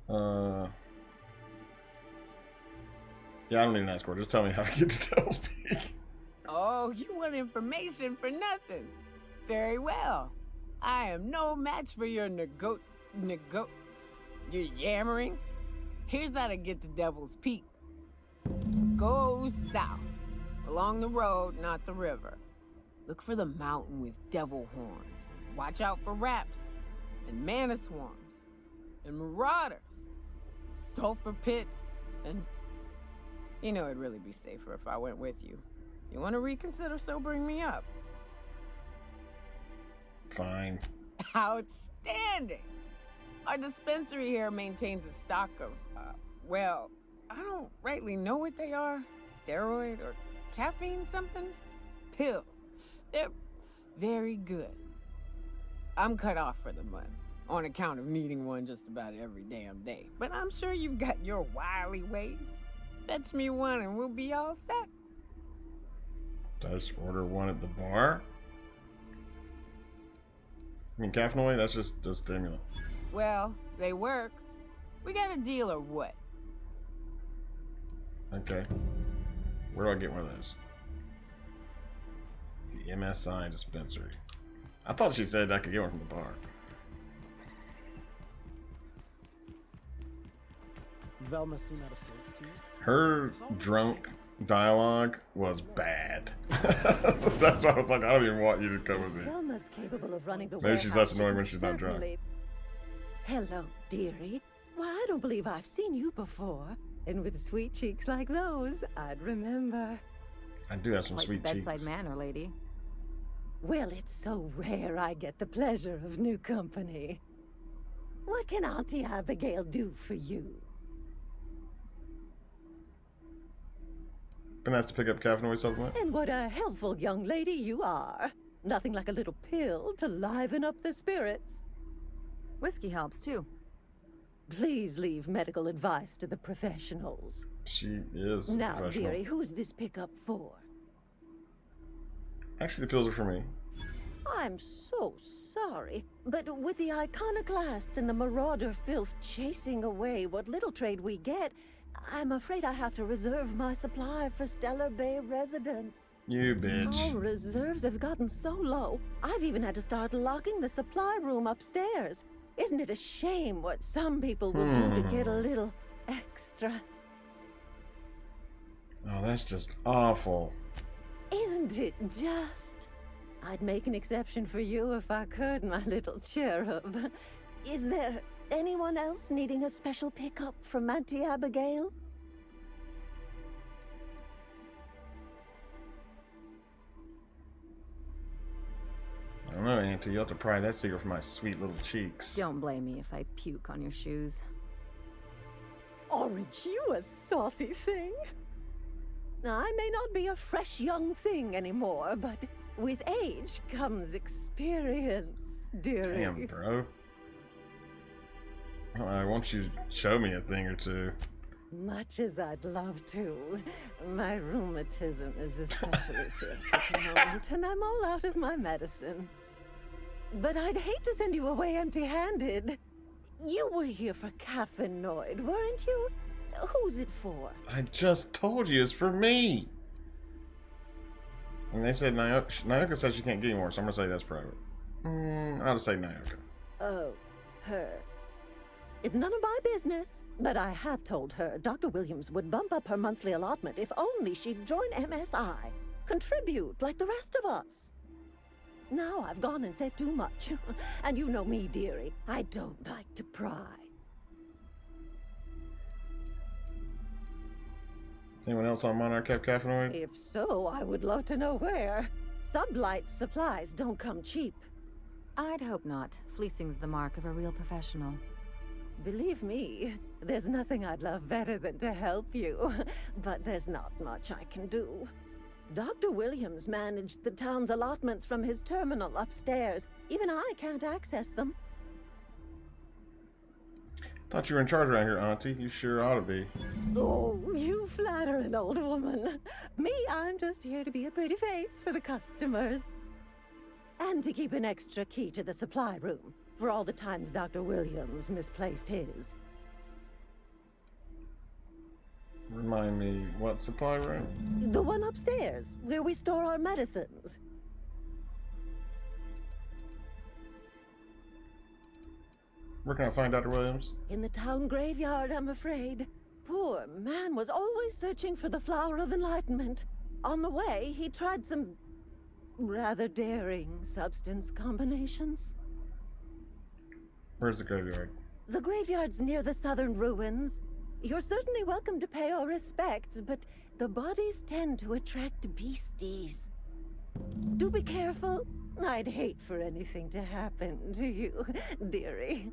Yeah, I don't need an escort. Just tell me how to get to Devil's Peak. Oh, you want information for nothing? Very well. I am no match for your your yammering. Here's how to get to Devil's Peak. Go south. Along the road, not the river. Look for the mountain with devil horns. Watch out for raps, and mana swarms, and marauders, sulfur pits, and... You know it'd really be safer if I went with you. You want to reconsider sobering me up? Fine. Outstanding! Our dispensary here maintains a stock of, well, I don't rightly know what they are. Steroid or caffeine somethings? Pills. They're very good. I'm cut off for the month, on account of needing one just about every damn day. But I'm sure you've got your wily ways. Fetch me one and we'll be all set. Just order one at the bar? I mean, caffeine, that's just stimulant. Well, they work. We got a deal or what? Okay. Where do I get one of those? The MSI dispensary. I thought she said I could get one from the bar. Velma seem out of sorts to you? Her drunk dialogue was bad. That's why I was like, I don't even want you to come with me. Velma's capable of running the Maybe she's less warehouse, annoying she when can she's not drunk. certainly- Hello, dearie. Why, I don't believe I've seen you before. And with sweet cheeks like those, I'd remember. I do have some Quite sweet the bedside cheeks. manner, lady. Well, it's so rare I get the pleasure of new company. What can Auntie Abigail do for you? Been asked to pick up caffeine supplement? And what a helpful young lady you are. Nothing like a little pill to liven up the spirits. Whiskey helps, too. Please leave medical advice to the professionals. She is Now, professional. dearie, who's this pickup for? Actually, the pills are for me. I'm so sorry, but with the iconoclasts and the marauder filth chasing away what little trade we get, I'm afraid I have to reserve my supply for Stellar Bay residents. You bitch. Our reserves have gotten so low, I've even had to start locking the supply room upstairs. Isn't it a shame what some people will do to get a little extra? Oh, that's just awful. Isn't it just? I'd make an exception for you if I could, my little cherub. Is there anyone else needing a special pickup from Auntie Abigail? I don't know, Auntie. You'll have to pry that secret from my sweet little cheeks. Don't blame me if I puke on your shoes. Aren't you a saucy thing? I may not be a fresh young thing anymore, but with age comes experience, dearie. Damn, bro. I want you to show me a thing or two. Much as I'd love to, my rheumatism is especially fierce at the moment, and I'm all out of my medicine. But I'd hate to send you away empty-handed. You were here for caffeinoid, weren't you? Who's it for? I just told you it's for me. And they said Nyoka said she can't get any more, so I'm gonna say that's private. I'll just say Nyoka. Oh, her. It's none of my business, but I have told her Dr. Williams would bump up her monthly allotment if only she'd join MSI. Contribute like the rest of us. Now I've gone and said too much. And you know me, dearie. I don't like to pry. Does anyone else on Monarch have caffeinoid? If so, I would love to know where. Sublight's supplies don't come cheap. I'd hope not. Fleecing's the mark of a real professional. Believe me, there's nothing I'd love better than to help you. But there's not much I can do. Dr. Williams managed the town's allotments from his terminal upstairs. Even I can't access them. Thought you were in charge around here, Auntie. You sure ought to be. Oh, you flatter an old woman. Me, I'm just here to be a pretty face for the customers. And to keep an extra key to the supply room, for all the times Dr. Williams misplaced his. Remind me, what supply room? The one upstairs, where we store our medicines. Where can I find Dr. Williams? In the town graveyard, I'm afraid. Poor man was always searching for the flower of enlightenment. On the way, he tried some rather daring substance combinations. Where's the graveyard? The graveyard's near the southern ruins. You're certainly welcome to pay our respects, but the bodies tend to attract beasties. Do be careful. I'd hate for anything to happen to you, dearie.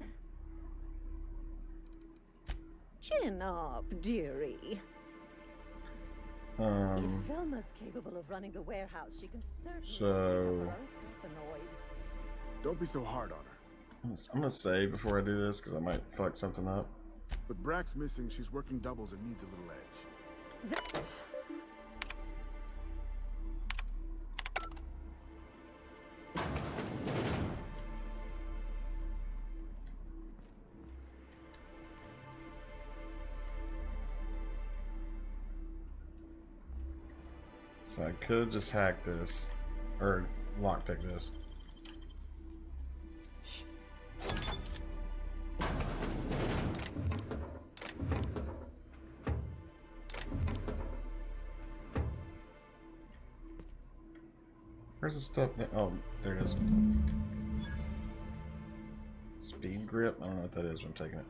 Chin up, dearie. If Velma's capable of running the warehouse, she can certainly pick up her own caffeinoid. Don't be so hard on her. I'm gonna save before I do this, because I might fuck something up. With Brack's missing, she's working doubles and needs a little edge. So I could just hack this, or lockpick this. Where's the stuff? Oh, there it is. Speed grip? I don't know what that is, but I'm taking it.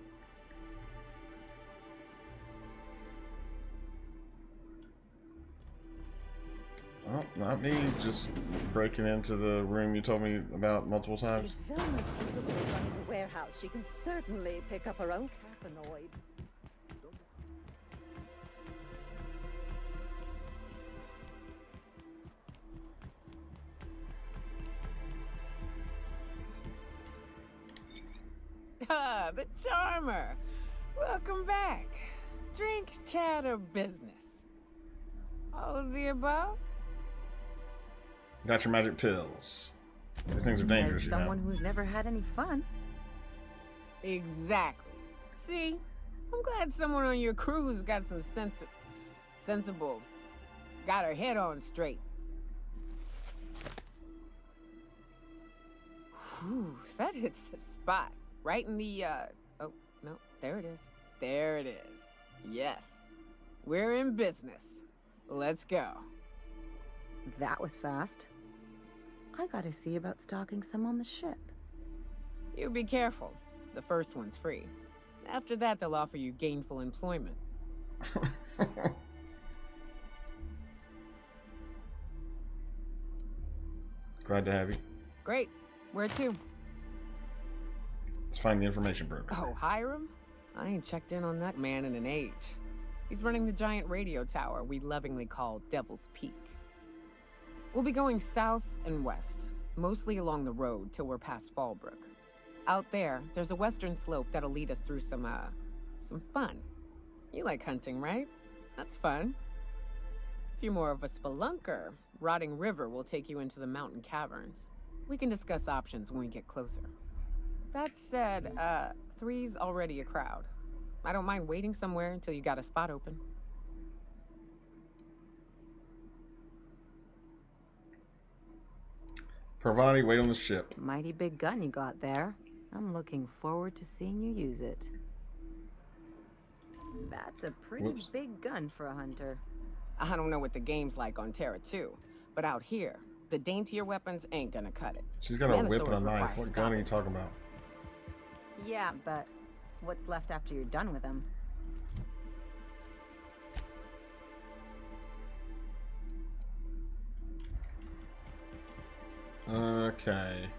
Oh, not me, just breaking into the room you told me about multiple times. If Velma's capable of running the warehouse, she can certainly pick up her own caffeinoid. Ah, the charmer. Welcome back. Drink, chat, or business? All of the above? Got your magic pills. These things are dangerous, Says you know. someone who's never had any fun. Exactly. See, I'm glad someone on your crew's got some sensible. Got her head on straight. Whew, that hits the spot. Right in the, oh, no, there it is. There it is. Yes. We're in business. Let's go. That was fast. I gotta see about stocking some on the ship. You be careful. The first one's free. After that, they'll offer you gainful employment. Glad to have you. Great. Where to? Let's find the information broker. Oh, Hiram? I ain't checked in on that man in an age. He's running the giant radio tower we lovingly call Devil's Peak. We'll be going south and west, mostly along the road till we're past Fallbrook. Out there's a western slope that'll lead us through some fun. You like hunting, right? That's fun. If you're more of a spelunker, Rotting River will take you into the mountain caverns. We can discuss options when we get closer. That said, 3's already a crowd. I don't mind waiting somewhere until you got a spot open. Parvati, wait on the ship. Mighty big gun you got there. I'm looking forward to seeing you use it. That's a pretty big gun for a hunter. I don't know what the game's like on Terra 2, but out here, the daintier weapons ain't gonna cut it. She's got a whip and a knife. What gun are you talking about? Yeah, but what's left after you're done with them? Okay.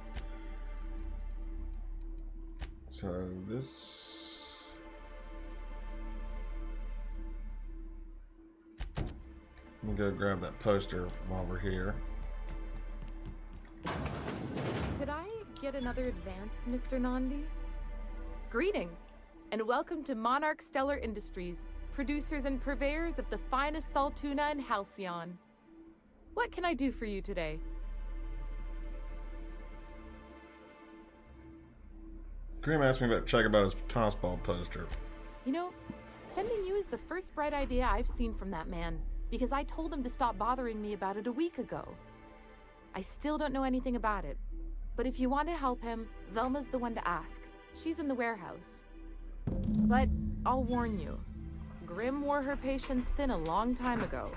So this... Let me go grab that poster while we're here. Could I get another advance, Mr. Nandi? Greetings, and welcome to Monarch Stellar Industries, producers and purveyors of the finest salt tuna in Halcyon. What can I do for you today? Grim asked me about check about his tossball poster. You know, sending you is the first bright idea I've seen from that man, because I told him to stop bothering me about it a week ago. I still don't know anything about it, but if you want to help him, Velma's the one to ask. She's in the warehouse. But I'll warn you, Grim wore her patience thin a long time ago.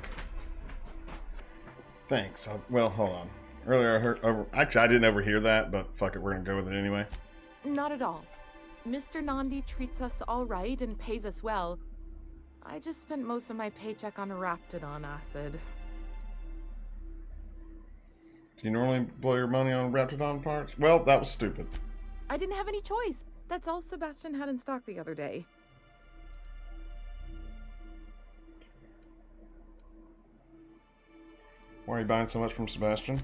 Thanks. Well, hold on. Earlier I heard... actually, I didn't overhear that, but fuck it, we're gonna go with it anyway. Not at all. Mr. Nandi treats us all right and pays us well. I just spent most of my paycheck on Raptidon acid. Do you normally blow your money on Raptidon parts? Well, that was stupid. I didn't have any choice. That's all Sebastian had in stock the other day. Why are you buying so much from Sebastian?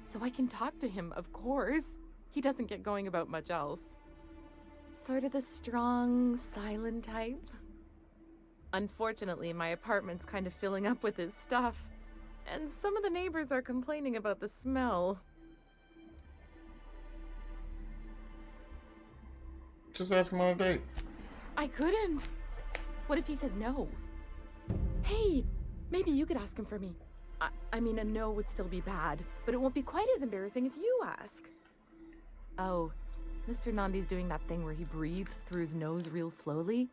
So I can talk to him, of course. He doesn't get going about much else. Sort of the strong, silent type. Unfortunately, my apartment's kind of filling up with his stuff, and some of the neighbors are complaining about the smell. Just ask him on a date. I couldn't. What if he says no? Hey, maybe you could ask him for me. I mean, a no would still be bad, but it won't be quite as embarrassing if you ask. Oh, Mr. Nandi's doing that thing where he breathes through his nose real slowly.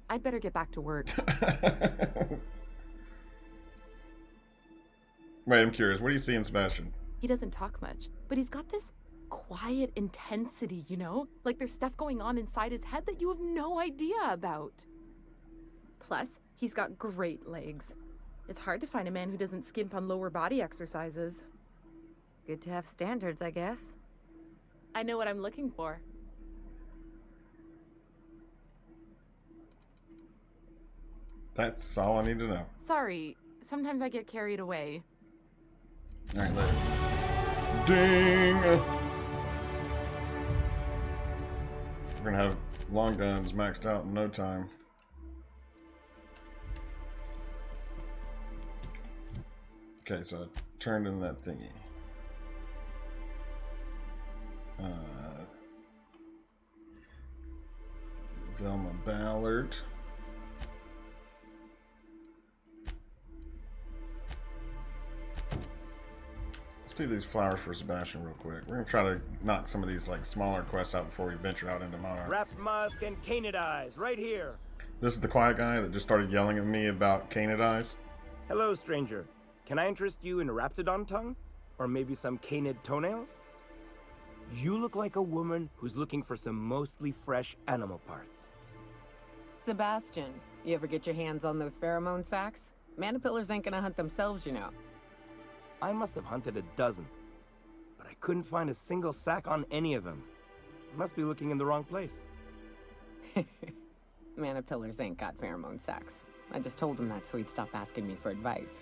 I'd better get back to work. Wait, I'm curious. What do you see in Sebastian? He doesn't talk much, but he's got this quiet intensity, you know? Like there's stuff going on inside his head that you have no idea about. Plus, he's got great legs. It's hard to find a man who doesn't skimp on lower body exercises. Good to have standards, I guess. I know what I'm looking for. That's all I need to know. Sorry, sometimes I get carried away. All right, later. Ding! We're gonna have long guns maxed out in no time. Okay, so I turned in that thingy. Velma Ballard. Let's do these flowers for Sebastian real quick. We're gonna try to knock some of these like smaller quests out before we venture out into Monarch. Wrapped musk and canid eyes, right here. This is the quiet guy that just started yelling at me about canid eyes. Hello, stranger. Can I interest you in raptidon tongue? Or maybe some canid toenails? You look like a woman who's looking for some mostly fresh animal parts. Sebastian, you ever get your hands on those pheromone sacs? Manipillars ain't gonna hunt themselves, you know. I must have hunted a dozen, but I couldn't find a single sack on any of them. Must be looking in the wrong place. Manipillars ain't got pheromone sacs. I just told him that so he'd stop asking me for advice.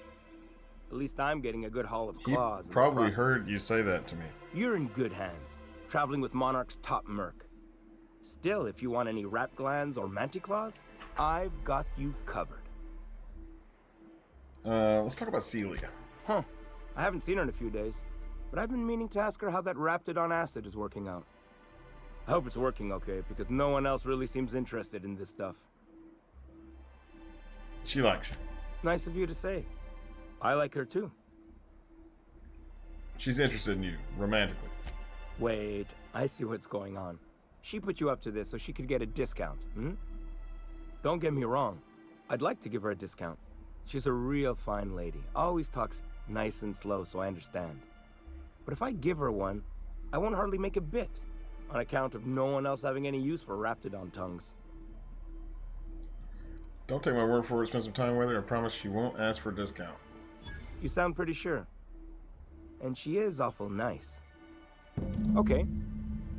At least I'm getting a good haul of He claws. probably heard you say that to me. You're in good hands, traveling with Monarch's top merc. Still, if you want any rat glands or manticlaws, I've got you covered. Let's talk about Celia. Huh. I haven't seen her in a few days, but I've been meaning to ask her how that raptidon acid is working out. I hope it's working okay, because no one else really seems interested in this stuff. She likes you. Nice of you to say. I like her too. She's interested in you, romantically. Wait, I see what's going on. She put you up to this so she could get a discount, hmm? Don't get me wrong. I'd like to give her a discount. She's a real fine lady. Always talks nice and slow, so I understand. But if I give her one, I won't hardly make a bit, on account of no one else having any use for raptidon tongues. Don't take my word for it. Spend some time with her. I promise she won't ask for a discount. You sound pretty sure. And she is awful nice. Okay,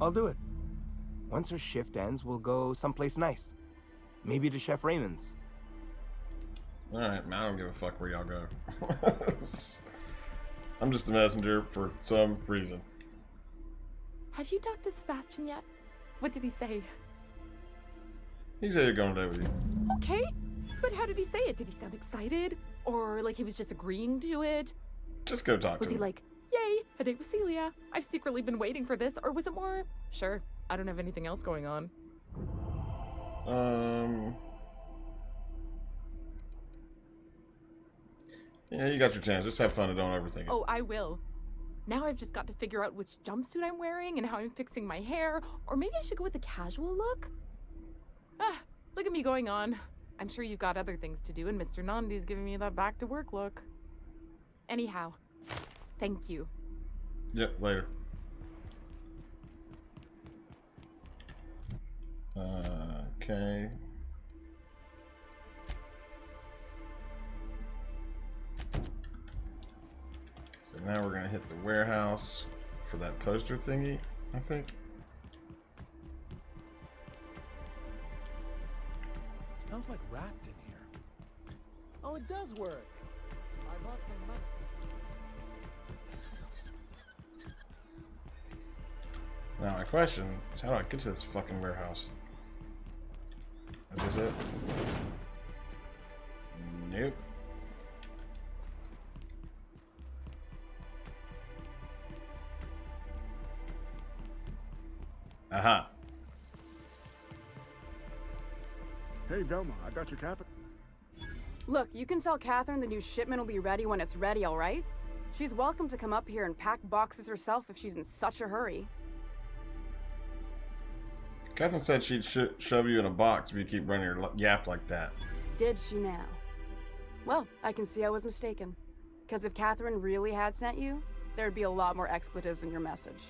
I'll do it. Once her shift ends, we'll go someplace nice. Maybe to Chef Raymond's. Alright, I don't give a fuck where y'all go. I'm just a messenger for some reason. Have you talked to Sebastian yet? What did he say? He said he'd go on a date with you. Okay, but how did he say it? Did he sound excited? Or like he was just agreeing to it? Just go talk to Was him. he like, yay, a date with Celia? I've secretly been waiting for this. Or was it more, sure, I don't have anything else going on? Yeah, you got your chance. Just have fun and don't overthink it. Oh, I will. Now I've just got to figure out which jumpsuit I'm wearing and how I'm fixing my hair. Or maybe I should go with a casual look? Ah, look at me going on. I'm sure you've got other things to do, and Mr. Nandi's giving me that back-to-work look. Anyhow, thank you. Yep, later. Okay. So now we're gonna hit the warehouse for that poster thingy, I think. Smells like wrapped in here. Oh, it does work. I bought some musk. Now my question is, how do I get to this fucking warehouse? Is this it? Nope. Aha. Hey, Velma, I got your cafe. Look, you can tell Catherine the new shipment will be ready when it's ready, all right? She's welcome to come up here and pack boxes herself if she's in such a hurry. Catherine said she'd shove you in a box if you keep running your yap like that. Did she now? Well, I can see I was mistaken. Because if Catherine really had sent you, there'd be a lot more expletives in your message.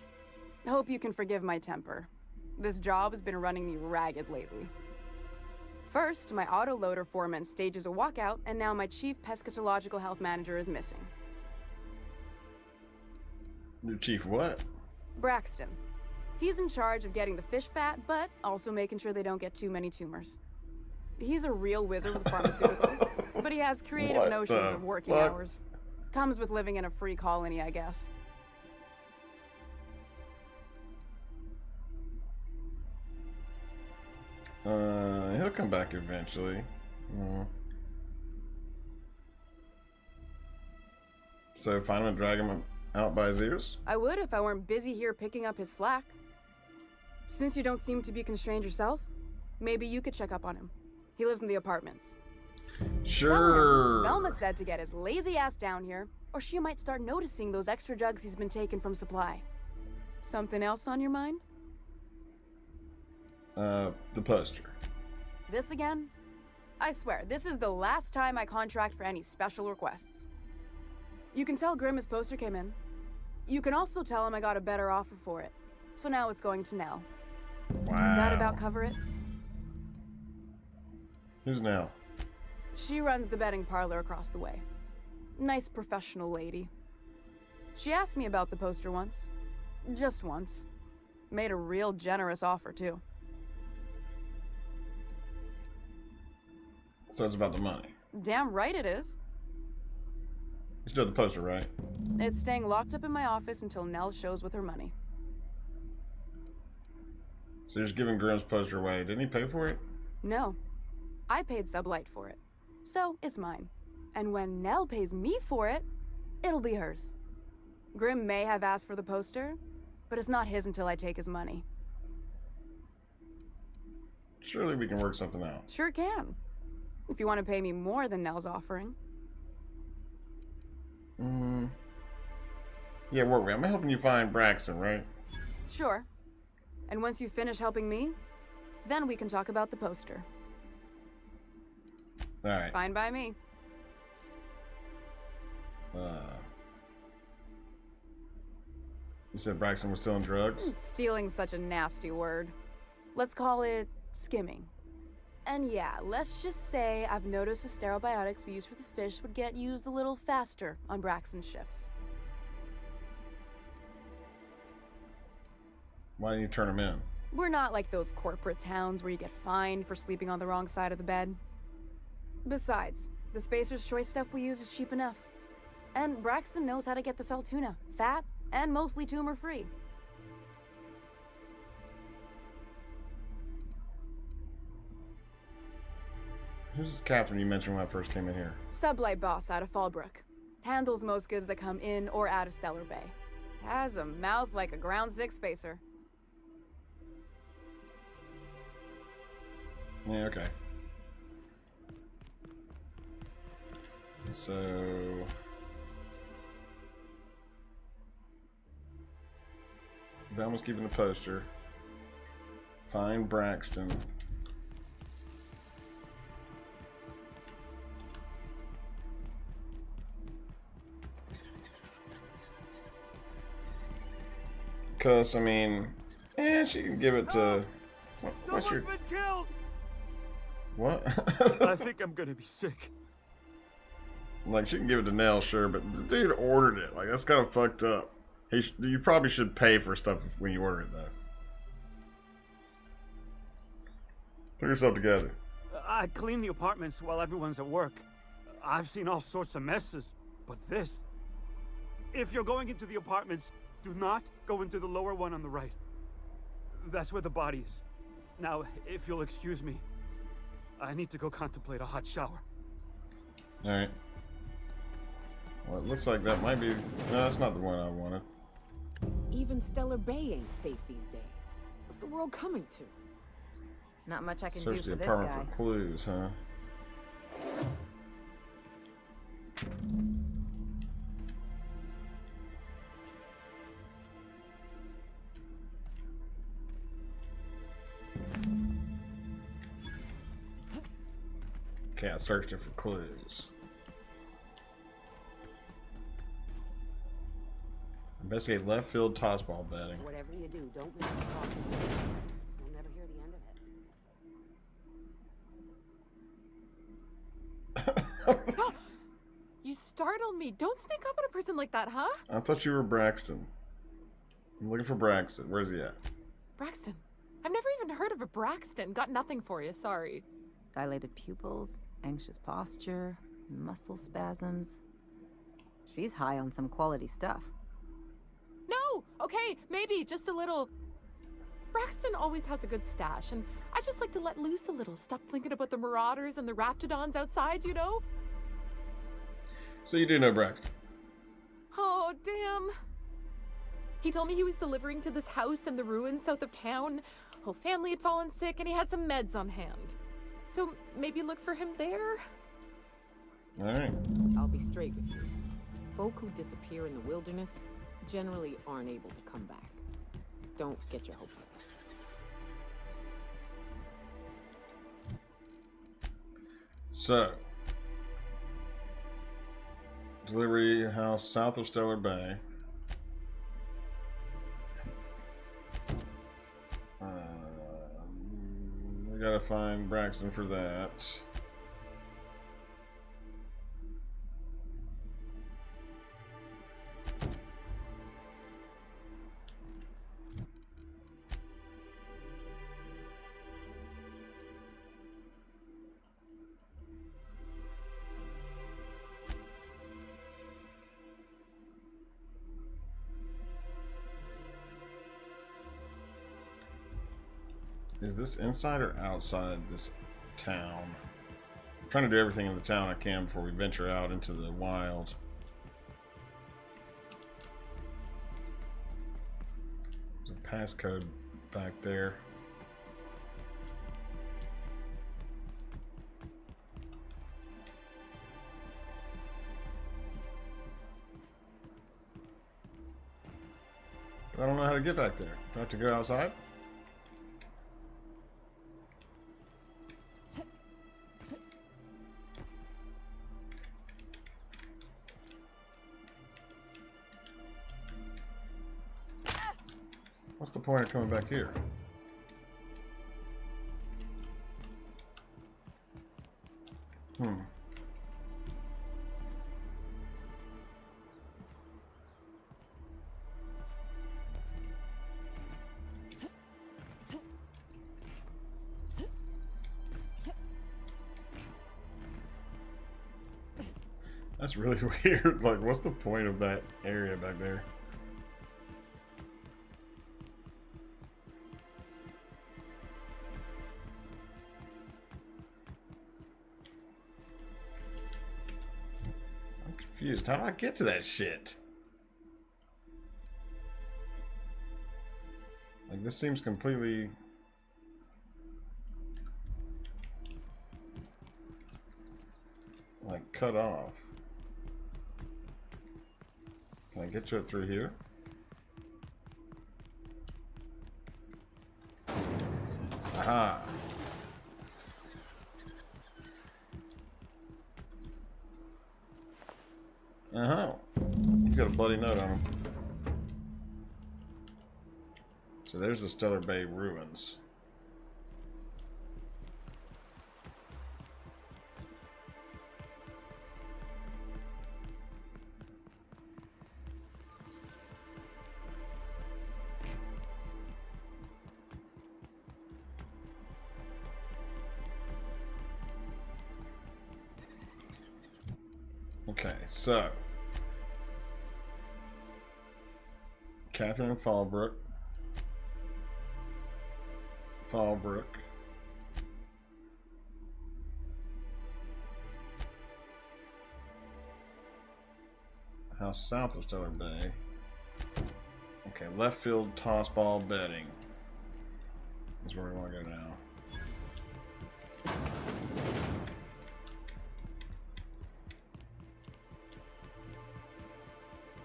I hope you can forgive my temper. This job has been running me ragged lately. First, my autoloader foreman stages a walkout, and now my chief pescatological health manager is missing. Your chief what? Braxton. He's in charge of getting the fish fat, but also making sure they don't get too many tumors. He's a real wizard with pharmaceuticals, but he has creative notions of working hours. Comes with living in a free colony, I guess. He'll come back eventually. So find him and drag him out by his ears? I would if I weren't busy here picking up his slack. Since you don't seem to be constrained yourself, maybe you could check up on him. He lives in the apartments. Sure. Velma said to get his lazy ass down here, or she might start noticing those extra jugs he's been taking from supply. Something else on your mind? The poster. This again? I swear, this is the last time I contract for any special requests. You can tell Grimm his poster came in. You can also tell him I got a better offer for it. So now it's going to Nell. Wow. That about cover it? Who's Nell? She runs the betting parlor across the way. Nice professional lady. She asked me about the poster once. Just once. Made a real generous offer, too. So it's about the money. Damn right it is. You still have the poster, right? It's staying locked up in my office until Nell shows with her money. So you're just giving Grimm's poster away. Didn't he pay for it? No. I paid Sublight for it. So it's mine. And when Nell pays me for it, it'll be hers. Grimm may have asked for the poster, but it's not his until I take his money. Surely we can work something out. Sure can. If you want to pay me more than Nell's offering. Yeah, work with. I'm helping you find Braxton, right? Sure. And once you finish helping me, then we can talk about the poster. Alright. Fine by me. You said Braxton was selling drugs? Stealing's such a nasty word. Let's call it skimming. And yeah, let's just say I've noticed the stereobiotics we use for the fish would get used a little faster on Braxton's shifts. Why didn't you turn him in? We're not like those corporate towns where you get fined for sleeping on the wrong side of the bed. Besides, the Spacer's Choice stuff we use is cheap enough. And Braxton knows how to get the Saltuna, fat and mostly tumor-free. Who's this Catherine you mentioned when I first came in here? Sublight boss out of Fallbrook. Handles most goods that come in or out of Stellar Bay. Has a mouth like a Ground 6 Spacer. Yeah, okay. So... Velma's keeping the poster. Find Braxton. Because, I mean, yeah, she can give it to... What's your... Been killed! What? I think I'm gonna be sick. Like, she can give it to Nell, sure, but the dude ordered it. Like, that's kind of fucked up. You probably should pay for stuff when you order it, though. Put yourself together. I clean the apartments while everyone's at work. I've seen all sorts of messes, but this... If you're going into the apartments, do not go into the lower one on the right. That's where the body is. Now, if you'll excuse me, I need to go contemplate a hot shower. Alright. Well, it looks like that might be... No, that's not the one I wanted. Even Stellar Bay ain't safe these days. What's the world coming to? Not much I can Search do the for this apartment guy. for clues, huh? Okay, I searched it for clues. Investigate left field tossball betting. Whatever you do, don't make me talk. You'll never hear the end of it. You startled me. Don't sneak up on a person like that, huh? I thought you were Braxton. I'm looking for Braxton. Where's he at? Braxton. I've never even heard of a Braxton. Got nothing for you, sorry. Dilated pupils, anxious posture, muscle spasms. She's high on some quality stuff. No! Okay, maybe just a little... Braxton always has a good stash, and I just like to let loose a little. Stop thinking about the marauders and the raptidons outside, you know? So you do know Braxton. Oh, damn. He told me he was delivering to this house in the ruins south of town. Whole family had fallen sick, and he had some meds on hand. So maybe look for him there? All right. I'll be straight with you. Folk who disappear in the wilderness generally aren't able to come back. Don't get your hopes up. So, delivery house south of Stellar Bay. We gotta find Braxton for that. Is this inside or outside this town? I'm trying to do everything in the town I can before we venture out into the wild. There's a passcode back there. I don't know how to get back there. Do I have to go outside? What's the point of coming back here? That's really weird. Like, what's the point of that area back there? I'm confused. How do I get to that shit? Like, this seems completely... like, cut off. Can I get to it through here? Aha! Uh-huh. He's got a bloody note on him. So there's the Stellar Bay ruins. Okay, so Catherine Fallbrook. House south of Stellar Bay. Okay, left field toss ball betting is where we want to go now.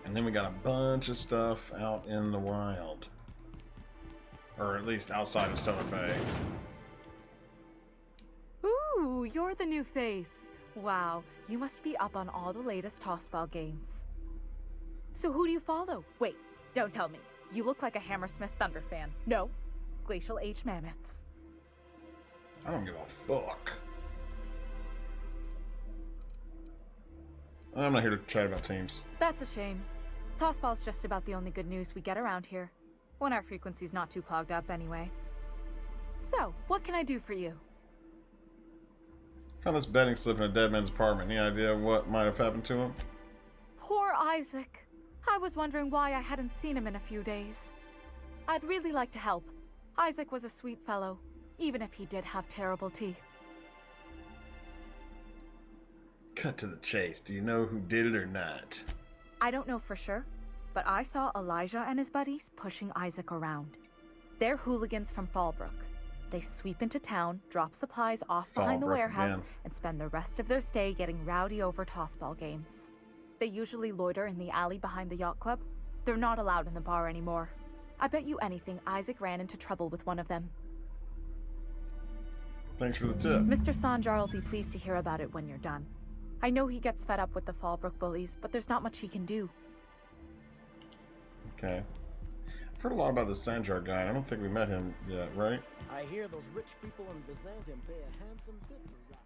And then we got a bunch of stuff out in the wild. Or at least outside of Stellar Bay. Ooh, you're the new face. Wow, you must be up on all the latest tossball games. So who do you follow? Wait, don't tell me. You look like a Hammersmith Thunder fan. No, Glacial H Mammoths. I don't give a fuck. I'm not here to chat about teams. That's a shame. Tossball's just about the only good news we get around here. When our frequency's not too clogged up anyway. So, what can I do for you? Found this betting slip in a dead man's apartment. Any idea what might have happened to him? Poor Isaac. I was wondering why I hadn't seen him in a few days. I'd really like to help. Isaac was a sweet fellow, even if he did have terrible teeth. Cut to the chase. Do you know who did it or not? I don't know for sure, but I saw Elijah and his buddies pushing Isaac around. They're hooligans from Fallbrook. They sweep into town, drop supplies off behind the warehouse, and spend the rest of their stay getting rowdy over tossball games. They usually loiter in the alley behind the yacht club. They're not allowed in the bar anymore. I bet you anything Isaac ran into trouble with one of them. Thanks for the tip. Mr. Sanjar will be pleased to hear about it when you're done. I know he gets fed up with the Fallbrook bullies, but there's not much he can do. Okay. I've heard a lot about the Sanjar guy. I don't think we met him yet, right? I hear those rich people in Byzantium pay a handsome bit for rap.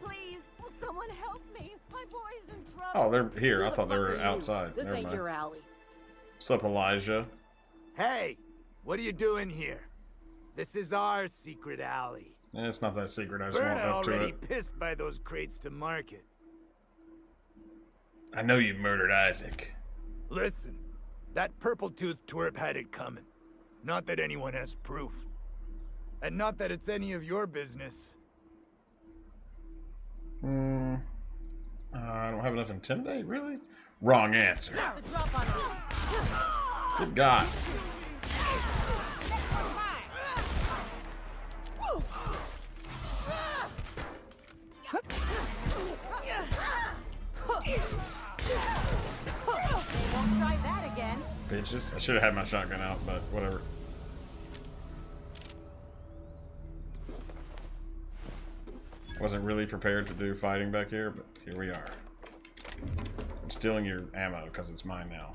Please, will someone help me? My boy's in trouble. Oh, they're here. I thought they were outside. This Never ain't mind. your alley. What's up, Elijah? Hey, what are you doing here? This is our secret alley. It's not that secret. I just Berta walked up to already it. pissed by those crates to market. I know you murdered Isaac. Listen, that purple-toothed twerp had it coming. Not that anyone has proof. And not that it's any of your business. I don't have enough intimidate, really? Wrong answer. Good God. Won't try that again. Bitches. I should have had my shotgun out, but whatever. Wasn't really prepared to do fighting back here, but here we are. I'm stealing your ammo because it's mine now.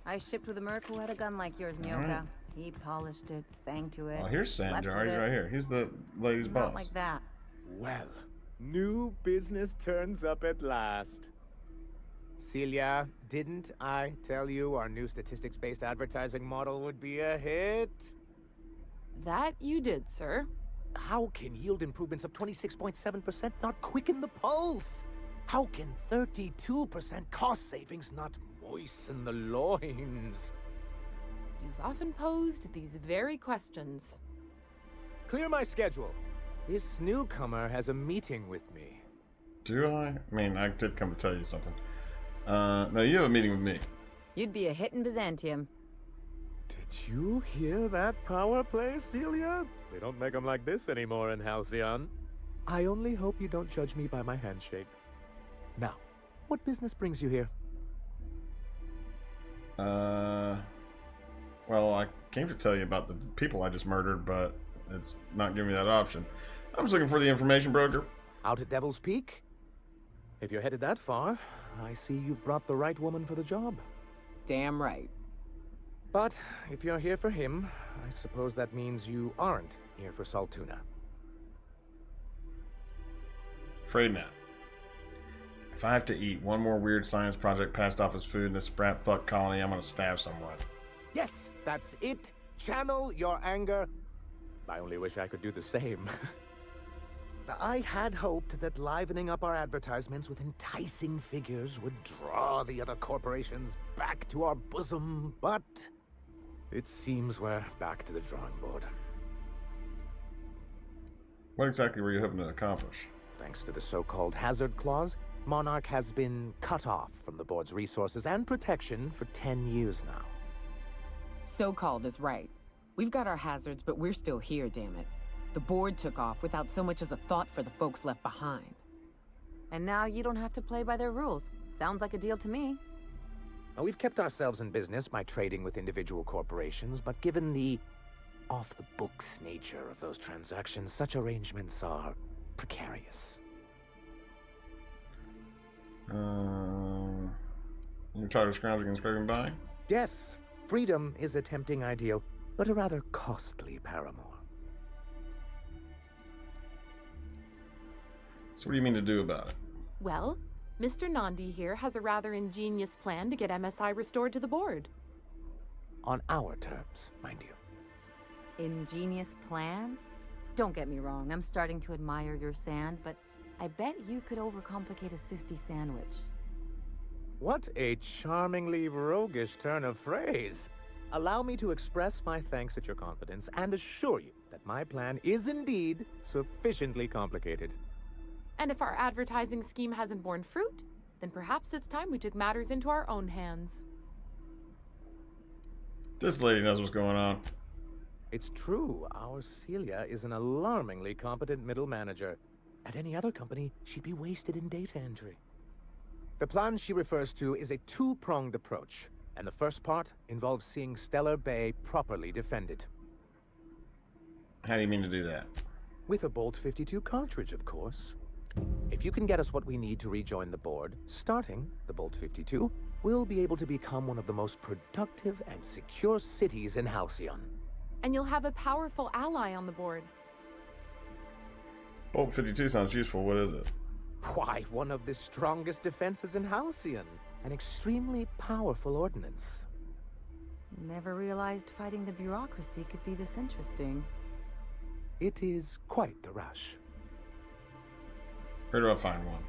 I shipped with a merc who had a gun like yours, Nyoka. Alright. He polished it, sang to it. Oh, here's slept Sanjar. with He's it. right here. He's the lady's Not boss. like that. Well, new business turns up at last. Celia, didn't I tell you our new statistics-based advertising model would be a hit? That you did, sir. How can yield improvements of 26.7% not quicken the pulse? How can 32% cost savings not moisten the loins? You've often posed these very questions. Clear my schedule. This newcomer has a meeting with me. Do I? I mean, I did come to tell you something. No, you have a meeting with me. You'd be a hit in Byzantium. Did you hear that power play, Celia? They don't make them like this anymore in Halcyon. I only hope you don't judge me by my handshake. Now, what business brings you here? Well, I came to tell you about the people I just murdered, but it's not giving me that option. I'm just looking for the information broker. Out at Devil's Peak? If you're headed that far, I see you've brought the right woman for the job. Damn right. But if you're here for him, I suppose that means you aren't here for Saltuna. Afraid not. If I have to eat one more weird science project passed off as food in this brat fuck colony, I'm gonna stab someone. Yes, that's it. Channel your anger. I only wish I could do the same. I had hoped that livening up our advertisements with enticing figures would draw the other corporations back to our bosom, but it seems we're back to the drawing board. What exactly were you hoping to accomplish? Thanks to the so-called hazard clause, Monarch has been cut off from the board's resources and protection for 10 years now. So-called is right. We've got our hazards, but we're still here, damn it. The board took off without so much as a thought for the folks left behind. And now you don't have to play by their rules. Sounds like a deal to me. Now, we've kept ourselves in business by trading with individual corporations, but given the off-the-books nature of those transactions, such arrangements are precarious. You're tired of scrounging and scraping by? Yes, freedom is a tempting ideal, but a rather costly paramour. So what do you mean to do about it? Well, Mr. Nandi here has a rather ingenious plan to get MSI restored to the board. On our terms, mind you. Ingenious plan? Don't get me wrong, I'm starting to admire your sand, but I bet you could overcomplicate a sisty sandwich. What a charmingly roguish turn of phrase. Allow me to express my thanks at your confidence and assure you that my plan is indeed sufficiently complicated. And if our advertising scheme hasn't borne fruit, then perhaps it's time we took matters into our own hands. This lady knows what's going on. It's true, our Celia is an alarmingly competent middle manager. At any other company, she'd be wasted in data entry. The plan she refers to is a two-pronged approach, and the first part involves seeing Stellar Bay properly defended. How do you mean to do that? With a Bolt 52 cartridge, of course. If you can get us what we need to rejoin the board, starting the Bolt 52, we'll be able to become one of the most productive and secure cities in Halcyon. And you'll have a powerful ally on the board. Bolt 52 sounds useful. What is it? Why, one of the strongest defenses in Halcyon. An extremely powerful ordnance. Never realized fighting the bureaucracy could be this interesting. It is quite the rush. Where do I find one?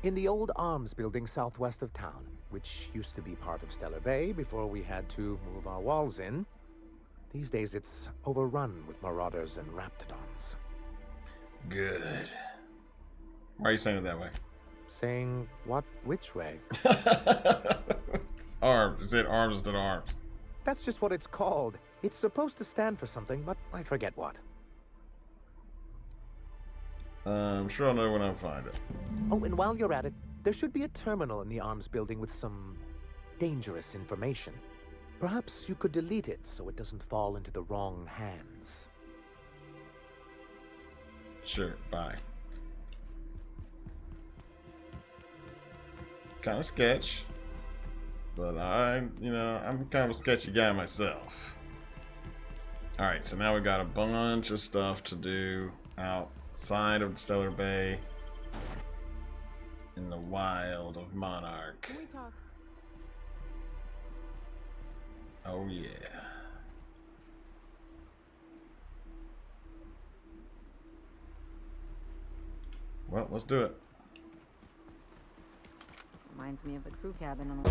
In the old arms building southwest of town, which used to be part of Stellar Bay before we had to move our walls in. These days it's overrun with marauders and raptidons. Good. Why are you saying it that way? Saying what? Which way? It's arms. You said arms instead of arms. That's just what it's called. It's supposed to stand for something, but I forget what. I'm sure I'll know when I find it. Oh, and while you're at it, there should be a terminal in the arms building with some dangerous information. Perhaps you could delete it so it doesn't fall into the wrong hands. Sure, bye. Kind of sketch, but I'm kind of a sketchy guy myself. Alright, so now we got a bunch of stuff to do outside of Stellar Bay in the wild of Monarch. Can we talk? Oh yeah. Well, let's do it. Reminds me of the crew cabin on a